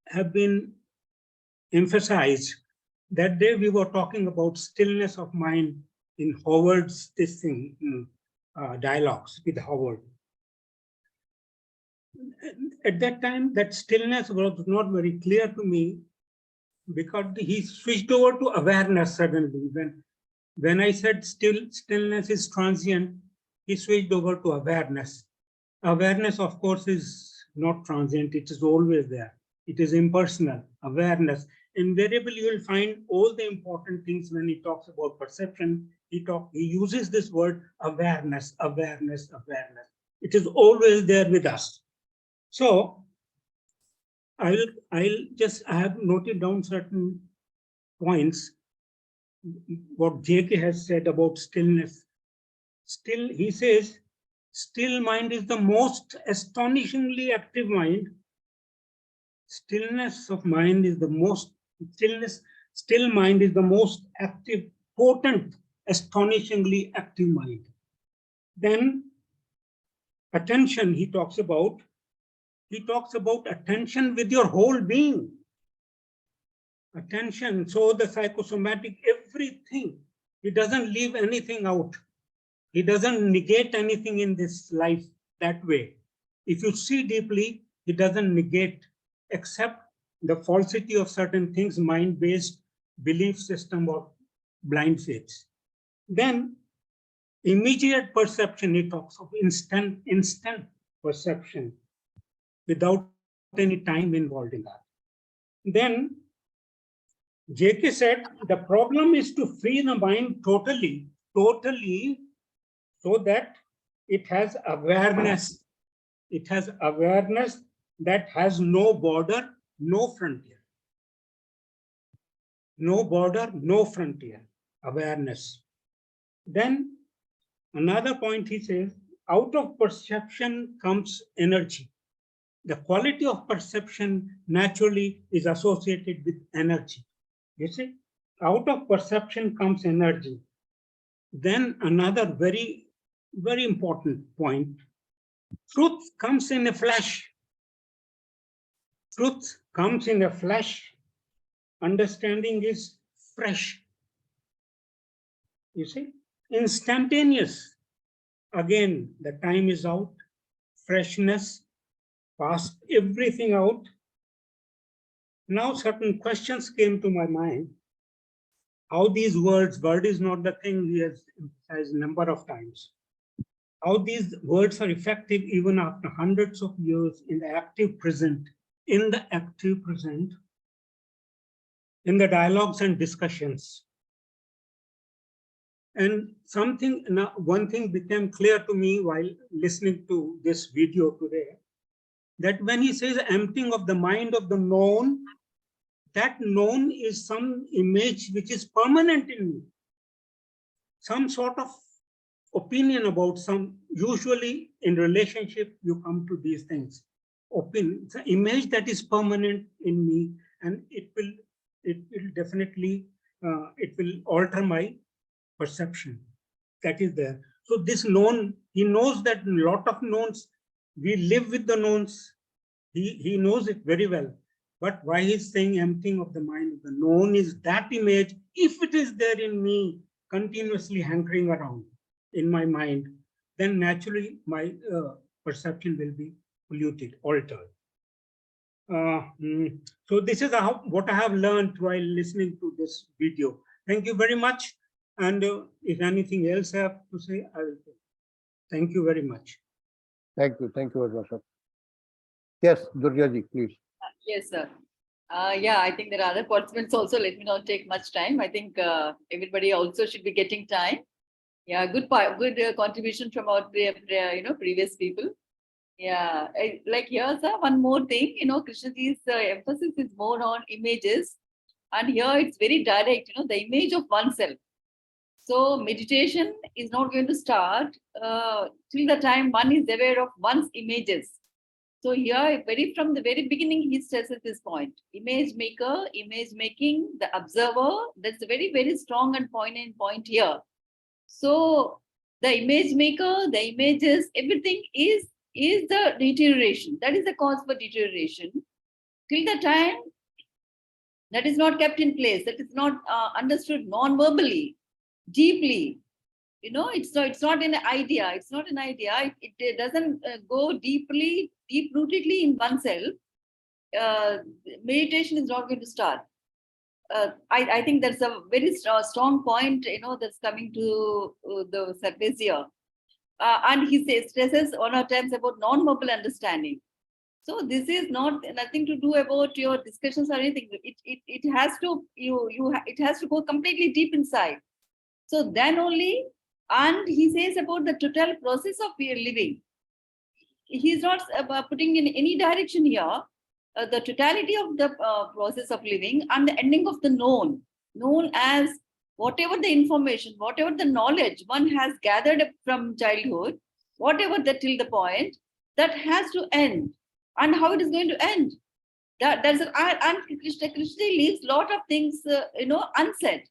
Speaker 9: have been emphasized. That day we were talking about stillness of mind in Howard's dialogues with Howard. At that time, that stillness was not very clear to me because he switched over to awareness suddenly. When I said stillness is transient, he switched over to awareness. Awareness, of course, is not transient. It is always there. It is impersonal. Awareness. Invariably, you will find all the important things when he talks about perception. He uses this word awareness, awareness, awareness. It is always there with us. So I have noted down certain points. What J.K. has said about stillness. Still, he says, still mind is the most astonishingly active mind. Stillness of mind is the most, still mind is the most active, potent, astonishingly active mind. Then attention, he talks about attention with your whole being. Attention, so the psychosomatic, everything. He doesn't leave anything out. He doesn't negate anything in this life that way. If you see deeply, he doesn't negate except the falsity of certain things, mind-based belief system or blind faiths. Then immediate perception, he talks of instant perception without any time involved in that. Then J.K. said the problem is to free the mind totally, so that it has awareness. It has awareness that has no border, no frontier. No border, no frontier, awareness. Then another point he says, out of perception comes energy. The quality of perception naturally is associated with energy. You see, out of perception comes energy. Then another very, very important point, truth comes in a flash. Truth comes in a flash. Understanding is fresh. You see, instantaneous. Again, the time is out, freshness, past everything out. Now certain questions came to my mind. How these words, word is not the thing he has emphasized a number of times. How these words are effective even after hundreds of years in the active present, in the dialogues and discussions. And one thing became clear to me while listening to this video today, that when he says emptying of the mind of the known, that known is some image which is permanent in me. Some sort of opinion about usually in relationship, you come to these things. It's an image that is permanent in me, and it will definitely, it will alter my perception. That is there. So this known, he knows that a lot of knowns, we live with the knowns. He knows it very well. But why he's saying emptying of the mind of the known is that image, if it is there in me, continuously hankering around in my mind, then naturally my perception will be polluted, altered. So this is what I have learned while listening to this video. Thank you very much. And if anything else I have to say, I will say. Thank you very much.
Speaker 2: Thank you very much, sir. Yes, Durga ji, please.
Speaker 6: Yes, sir. Yeah, I think there are other participants also. Let me not take much time. I think everybody also should be getting time. Yeah, good contribution from our previous people. Yeah, like here, sir, one more thing. Krishnaji's emphasis is more on images, and here it's very direct. The image of oneself. So meditation is not going to start till the time one is aware of one's images. So here, from the very beginning, he stresses this point. Image maker, image making, the observer, that's a very, very strong and poignant point here. So the image maker, the images, everything is the deterioration. That is the cause for deterioration. Till the time that is not kept in place, that is not understood non-verbally, deeply, it's not an idea. It's not an idea. It doesn't go deep-rootedly in oneself. Meditation is not going to start. I think that's a very strong point, that's coming to the surface here. And he stresses on our times about non-verbal understanding. So this is nothing to do about your discussions or anything. It has to it has to go completely deep inside. So then only. And he says about the total process of living. He's not putting in any direction here. The totality of the process of living and the ending of the known as whatever the information, whatever the knowledge one has gathered from childhood, whatever that till the point, that has to end. And how it is going to end? That's and Krishna leaves a lot of things, unsaid.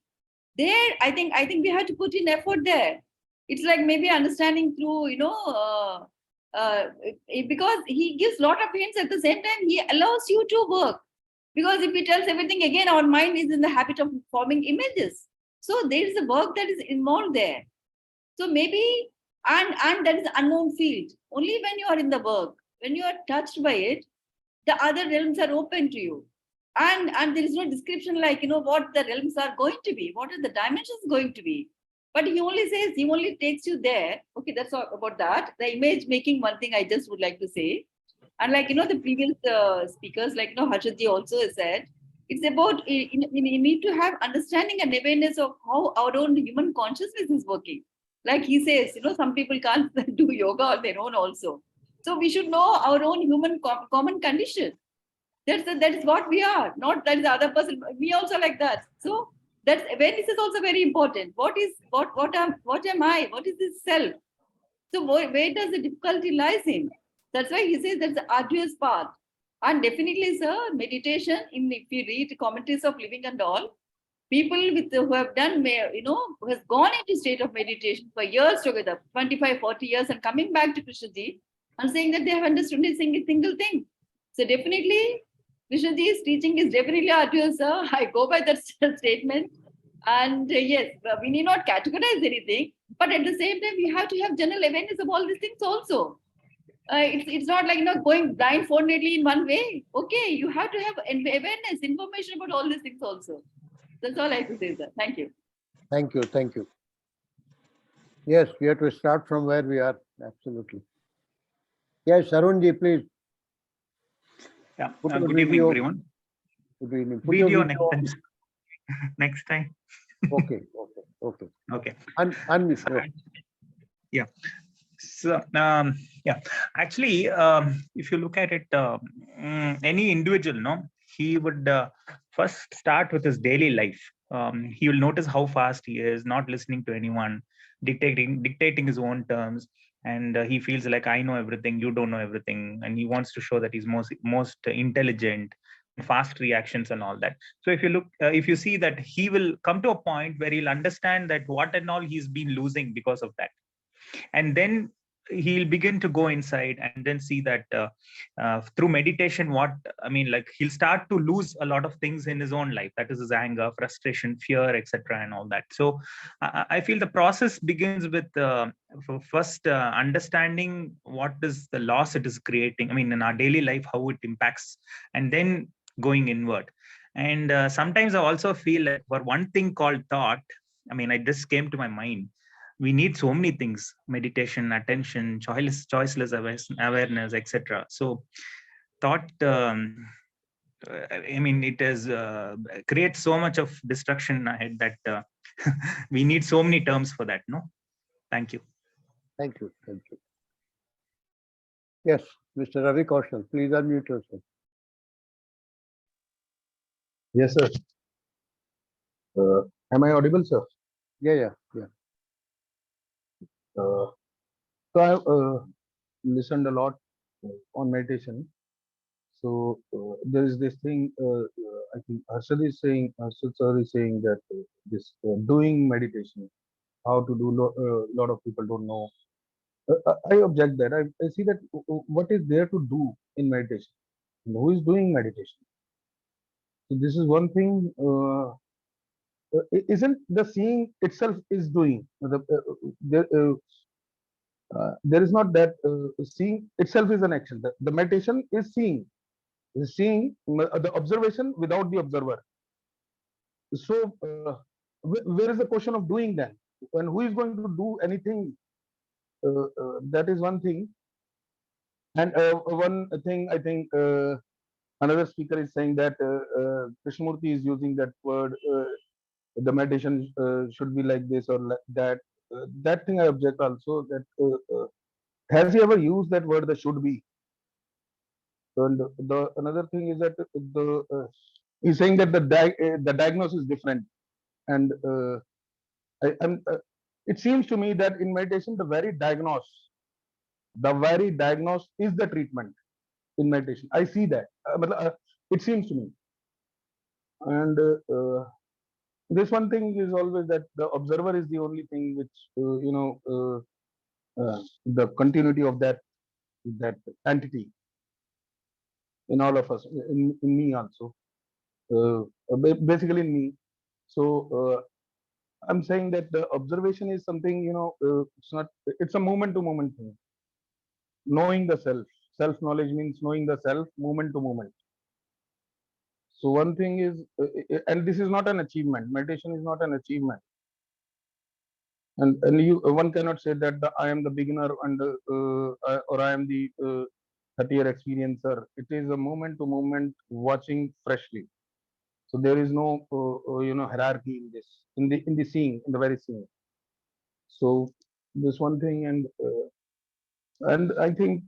Speaker 6: There, I think we have to put in effort there. It's like maybe understanding through, because he gives a lot of hints at the same time, he allows you to work. Because if he tells everything again, our mind is in the habit of forming images. So there is a work that is involved there. So maybe, and that is unknown field. Only when you are in the work, when you are touched by it, the other realms are open to you. And there is no description like, what the realms are going to be, what are the dimensions going to be. But he only takes you there. Okay, that's all about that. The image making, one thing I just would like to say. And like, the previous speakers, like, Harshad also said, it's about, you need to have understanding and awareness of how our own human consciousness is working. Like he says, some people can't do yoga on their own also. So we should know our own human common condition. That is what we are, not that is the other person. We also like that. So that's awareness is also very important. What am I? What is this self? So where does the difficulty lies in? That's why he says that's the arduous path. And definitely, sir, meditation, if you read commentaries of living and all, people who have done, who has gone into state of meditation for years together, 25, 40 years, and coming back to Krishnaji and saying that they have understood a single thing. So definitely, Krishnaji's teaching is definitely arduous, sir. I go by that statement. And yes, we need not categorize anything, but at the same time, we have to have general awareness of all these things also. It's not like going blindfoldedly in one way. Okay, you have to have awareness, information about all these things also. That's all I have to say, sir. Thank you.
Speaker 2: Thank you. Yes, we have to start from where we are. Absolutely. Yes, Arunji, please.
Speaker 10: Yeah.
Speaker 2: Put your
Speaker 10: Good evening,
Speaker 2: video-
Speaker 10: everyone.
Speaker 2: Good evening. Put your
Speaker 10: Video
Speaker 2: video
Speaker 10: next time. Next time.
Speaker 2: Okay.
Speaker 10: Okay.
Speaker 2: Unmute.
Speaker 10: Yeah. So actually, if you look at it, any individual, he would first start with his daily life. He will notice how fast he is, not listening to anyone, dictating his own terms, and he feels like I know everything, you don't know everything, and he wants to show that he's most intelligent, fast reactions and all that. So if you see that, he will come to a point where he'll understand that what and all he's been losing because of that. And then he'll begin to go inside and then see that through meditation, like he'll start to lose a lot of things in his own life. That is his anger, frustration, fear, etc., and all that. So I feel the process begins with first understanding what is the loss it is creating. I mean, in our daily life, how it impacts, and then going inward. And sometimes I also feel like for one thing called thought, I mean, it just came to my mind. We need so many things: meditation, attention, choiceless awareness, etc. So thought, I mean, it has creates so much of destruction ahead that we need so many terms for that. No, thank you.
Speaker 2: Thank you. Thank you. Yes, Mr. Ravi Kaushal, please unmute yourself.
Speaker 11: Yes, sir. Am I audible, sir?
Speaker 2: Yeah.
Speaker 11: So I've listened a lot on meditation. So there is this thing. I think Harshad sir is saying that this doing meditation, how to do. Lot of people don't know. I object that. I see that what is there to do in meditation. Who is doing meditation? So this is one thing. Isn't the seeing itself is doing there is not that seeing itself is an action. The meditation is seeing the observation without the observer. So where is the question of doing then? And who is going to do anything? That is one thing. And one thing I think another speaker is saying that Krishnamurti is using that word. The meditation should be like this or like that. That thing I object also. That has he ever used that word? The should be. And the another thing is that he's saying that the diagnosis is different, and it seems to me that in meditation the very diagnose is the treatment in meditation. I see that. It seems to me, and this one thing is always that the observer is the only thing which the continuity of that entity in all of us, in me also, basically in me. So I'm saying that the observation is something, it's a moment to moment thing. Knowing the self knowledge means knowing the self moment to moment. So one thing is, and this is not an achievement. Meditation is not an achievement. And one cannot say that I am the beginner and or I am the 30-year experiencer. It is a moment to moment watching freshly. So there is no hierarchy in this, in the seeing, in the very seeing. So this one thing, and I think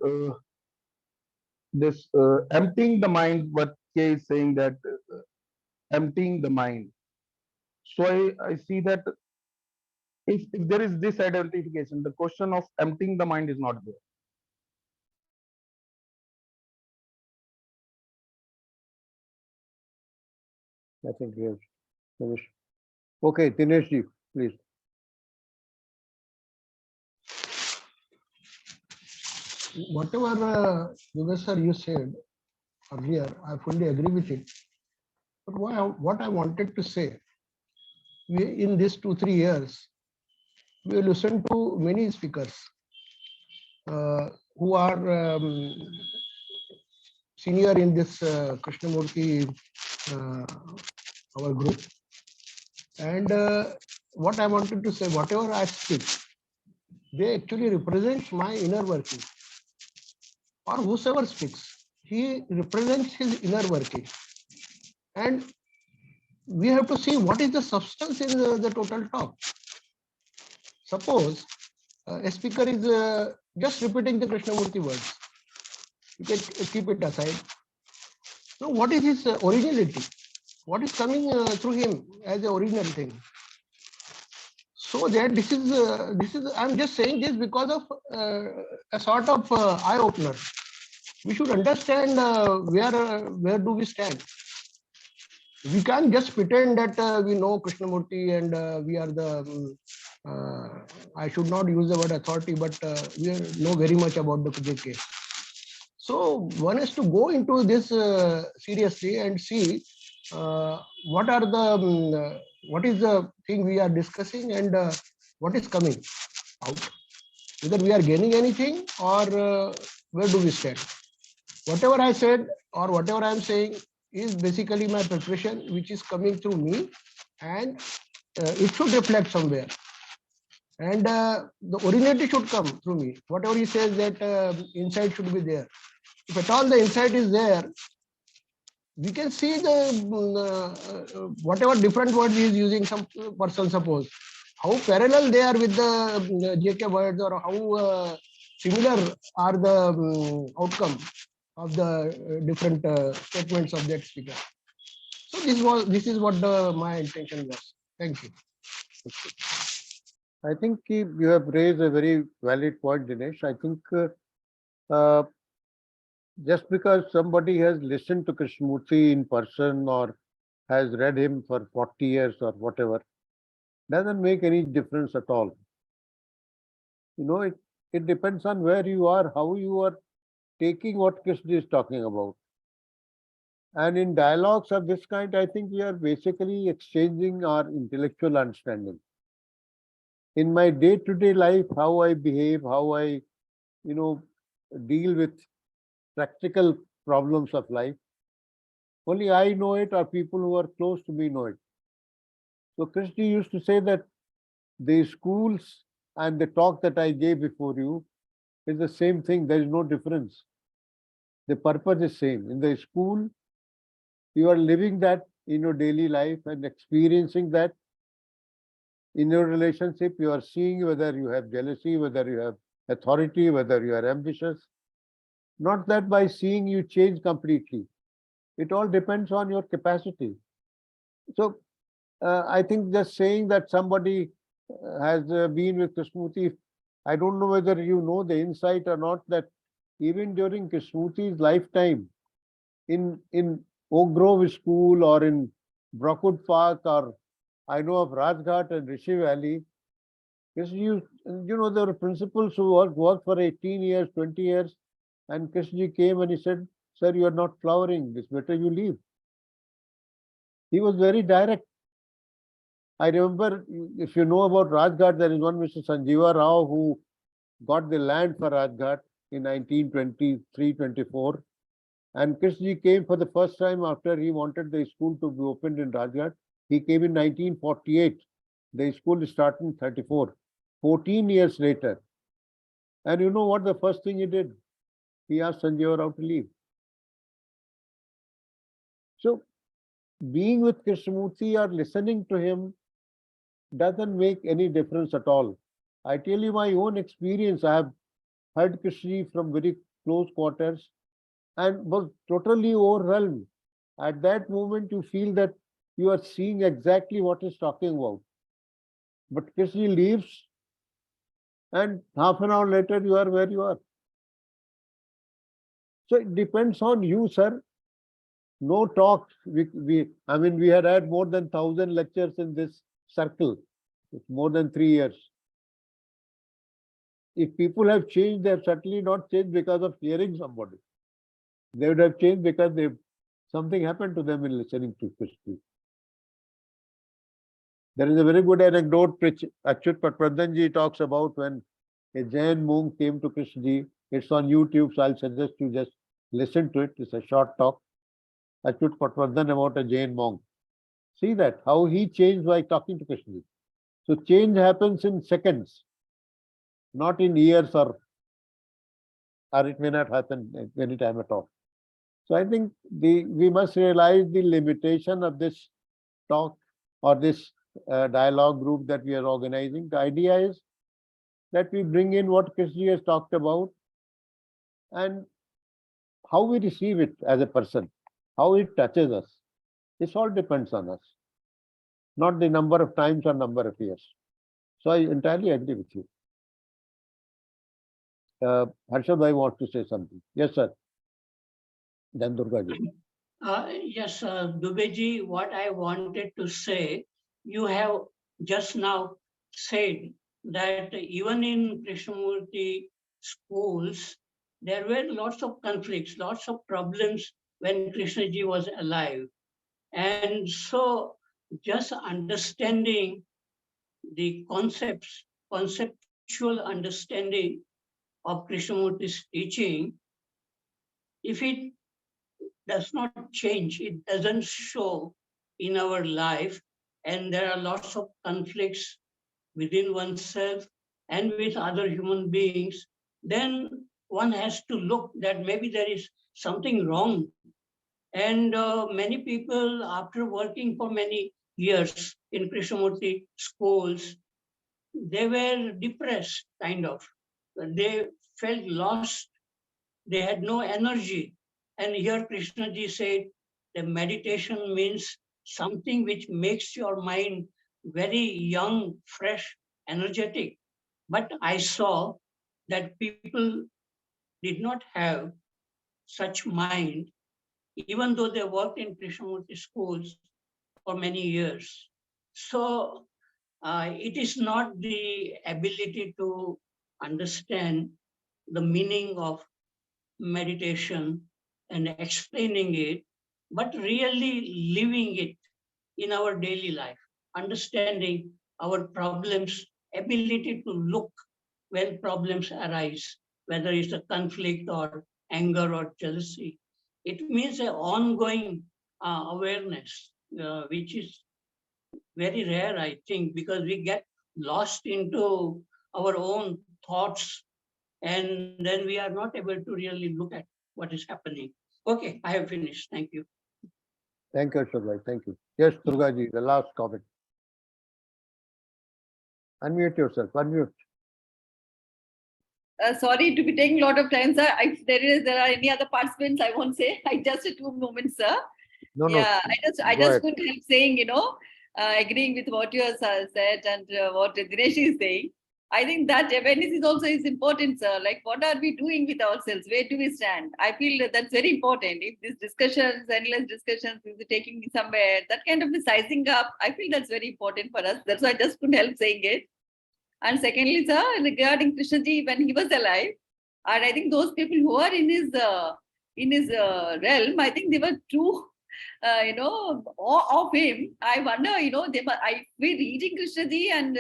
Speaker 11: this emptying the mind. What K is saying that emptying the mind. So I see that if there is this identification, the question of emptying the mind is not there.
Speaker 2: I think we have finished. Okay, Dinesh ji, please.
Speaker 8: Whatever Durga sir you said earlier, I fully agree with it. But what I wanted to say, in these 2-3 years, we listened to many speakers who are senior in this Krishnamurti, our group. And what I wanted to say, whatever I speak, they actually represent my inner working. Or whosoever speaks, he represents his inner working. And we have to see what is the substance in the total talk. Suppose a speaker is just repeating the Krishnamurti words. You can keep it aside. So what is his originality? What is coming through him as the original thing? So that this is I'm just saying this because of a sort of eye opener. We should understand where do we stand. We can't just pretend that we know Krishnamurti and we are the I should not use the word authority, but we know very much about the JK. So one has to go into this seriously and see what are the what is the thing we are discussing and what is coming out. Whether we are gaining anything or where do we stand. Whatever I said or whatever I am saying is basically my preparation, which is coming through me, and it should reflect somewhere. And the originality should come through me. Whatever he says that insight should be there. If at all the insight is there, we can see the whatever different words he is using, some person suppose, how parallel they are with the JK words, or how similar are the outcome of the different statements of that speaker. So this is what my intention was. Thank you.
Speaker 2: I think you have raised a very valid point, Dinesh. I think just because somebody has listened to Krishnamurti in person or has read him for 40 years or whatever, doesn't make any difference at all. You know, it depends on where you are, how you are taking what Krishna is talking about. And in dialogues of this kind, I think we are basically exchanging our intellectual understanding. In my day-to-day life, how I behave, how I, deal with practical problems of life, only I know it, or people who are close to me know it. So Krishna used to say that the schools and the talk that I gave before you is the same thing. There is no difference. The purpose is same. In the school, you are living that in your daily life and experiencing that in your relationship. You are seeing whether you have jealousy, whether you have authority, whether you are ambitious. Not that by seeing you change completely. It all depends on your capacity. So I think just saying that somebody has been with Krishnamurti, I don't know whether you know the insight or not, that even during Krishnamurti's lifetime, in Oak Grove School or in Brockwood Park, or I know of Rajghat and Rishi Valley, Krishna, there were principals who worked for 18 years, 20 years, and Krishna came and he said, "Sir, you are not flowering. It's better you leave." He was very direct. I remember, if you know about Rajghat, there is one Mr. Sanjeeva Rao who got the land for Rajghat in 1923-24. And Krishna came for the first time after he wanted the school to be opened in Rajghat. He came in 1948. The school started in 34, 14 years later. And you know what the first thing he did? He asked Sanjeeva Rao to leave. So being with Krishnamurti or listening to him doesn't make any difference at all. I tell you my own experience. I have heard Krishna from very close quarters and was totally overwhelmed. At that moment, you feel that you are seeing exactly what he's talking about. But Krishna leaves, and half an hour later, you are where you are. So it depends on you, sir. No talk. We had more than 1,000 lectures in this circle. It's more than 3 years. If people have changed, they have certainly not changed because of hearing somebody. They would have changed because something happened to them in listening to Krishna. There is a very good anecdote which Achyut Patpradhanji talks about when a Jain monk came to Krishna. It's on YouTube, so I'll suggest you just listen to it. It's a short talk. Achyut Patpradhan about a Jain monk. See that, how he changed by talking to Krishna. So change happens in seconds, not in years, or it may not happen at any time at all. So I think we must realize the limitation of this talk or this dialogue group that we are organizing. The idea is that we bring in what Krishna has talked about and how we receive it as a person, how it touches us. This all depends on us, not the number of times or number of years. So I entirely agree with you. Harshad, I want to say something. Yes, sir. Then Durga ji.
Speaker 5: Yes, Dubey ji, what I wanted to say, you have just now said that even in Krishnamurti schools, there were lots of conflicts, lots of problems when Krishnaji was alive. And so just understanding the conceptual understanding of Krishnamurti's teaching, if it does not change, it doesn't show in our life, and there are lots of conflicts within oneself and with other human beings, then one has to look that maybe there is something wrong. And many people, after working for many years in Krishnamurti schools, they were depressed, kind of. They felt lost. They had no energy. And here Krishnaji said, the meditation means something which makes your mind very young, fresh, energetic. But I saw that people did not have such mind, even though they worked in Krishnamurti schools for many years. So it is not the ability to understand the meaning of meditation and explaining it, but really living it in our daily life, understanding our problems, ability to look when problems arise, whether it's a conflict or anger or jealousy. It means an ongoing awareness, which is very rare, I think, because we get lost into our own thoughts and then we are not able to really look at what is happening. Okay, I have finished. Thank you.
Speaker 2: Thank you, Ashok bhai. Thank you. Yes, Durga ji, the last comment. Unmute yourself. Unmute.
Speaker 6: Sorry to be taking a lot of time, sir. If there are any other participants, I won't say. I just 2 moments, sir.
Speaker 2: No,
Speaker 6: Yeah,
Speaker 2: no.
Speaker 6: I
Speaker 2: Go
Speaker 6: just
Speaker 2: ahead.
Speaker 6: couldn't help saying, agreeing with what you have said and what Dinesh is saying. I think that awareness is also important, sir. Like, what are we doing with ourselves? Where do we stand? I feel that's very important. If these discussions, endless discussions, is taking me somewhere, that kind of sizing up, I feel that's very important for us. That's why I just couldn't help saying it. And secondly, sir, regarding Krishnaji when he was alive, and I think those people who are in his realm, I think they were too, awe of him. I wonder, we reading Krishnaji and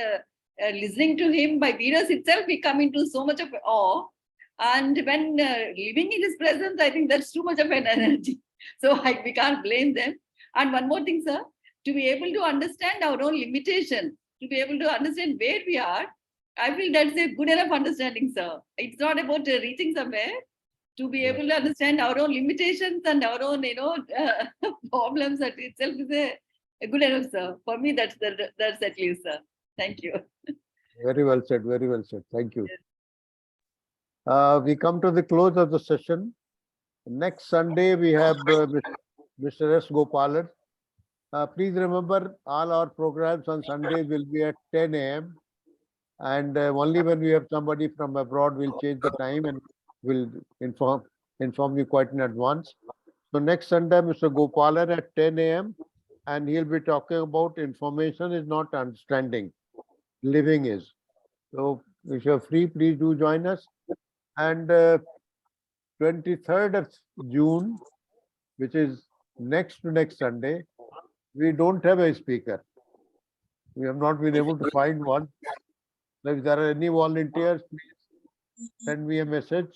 Speaker 6: listening to him by Vedas itself, we come into so much of awe. And when living in his presence, I think that's too much of an energy. So we can't blame them. And one more thing, sir, to be able to understand our own limitation, to be able to understand where we are, I feel that's a good enough understanding, sir. It's not about reaching somewhere. To be able to understand our own limitations and our own, problems, that itself is a good enough, sir. For me, that's at least, sir. Thank you.
Speaker 2: Very well said. Very well said. Thank you. We come to the close of the session. Next Sunday, we have Mr. S. Gopalan. Please remember, all our programs on Sundays will be at 10 a.m. And only when we have somebody from abroad, we'll change the time and we'll inform you quite in advance. So next Sunday, Mr. Gopalan at 10 a.m. and he'll be talking about information is not understanding, living is. So if you're free, please do join us. And 23rd of June, which is next to next Sunday, we don't have a speaker. We have not been able to find one. So if there are any volunteers, please send me a message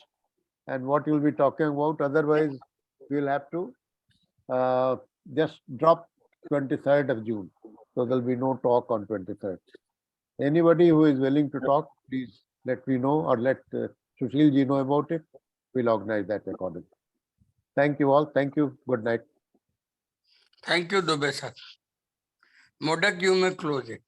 Speaker 2: and what you'll be talking about. Otherwise, we'll have to just drop 23rd of June. So there'll be no talk on 23rd. Anybody who is willing to talk, please let me know or let Sushil ji know about it. We'll organize that accordingly. Thank you all. Thank you. Good night.
Speaker 1: Thank you, Dubey sir. Modak, you may close it.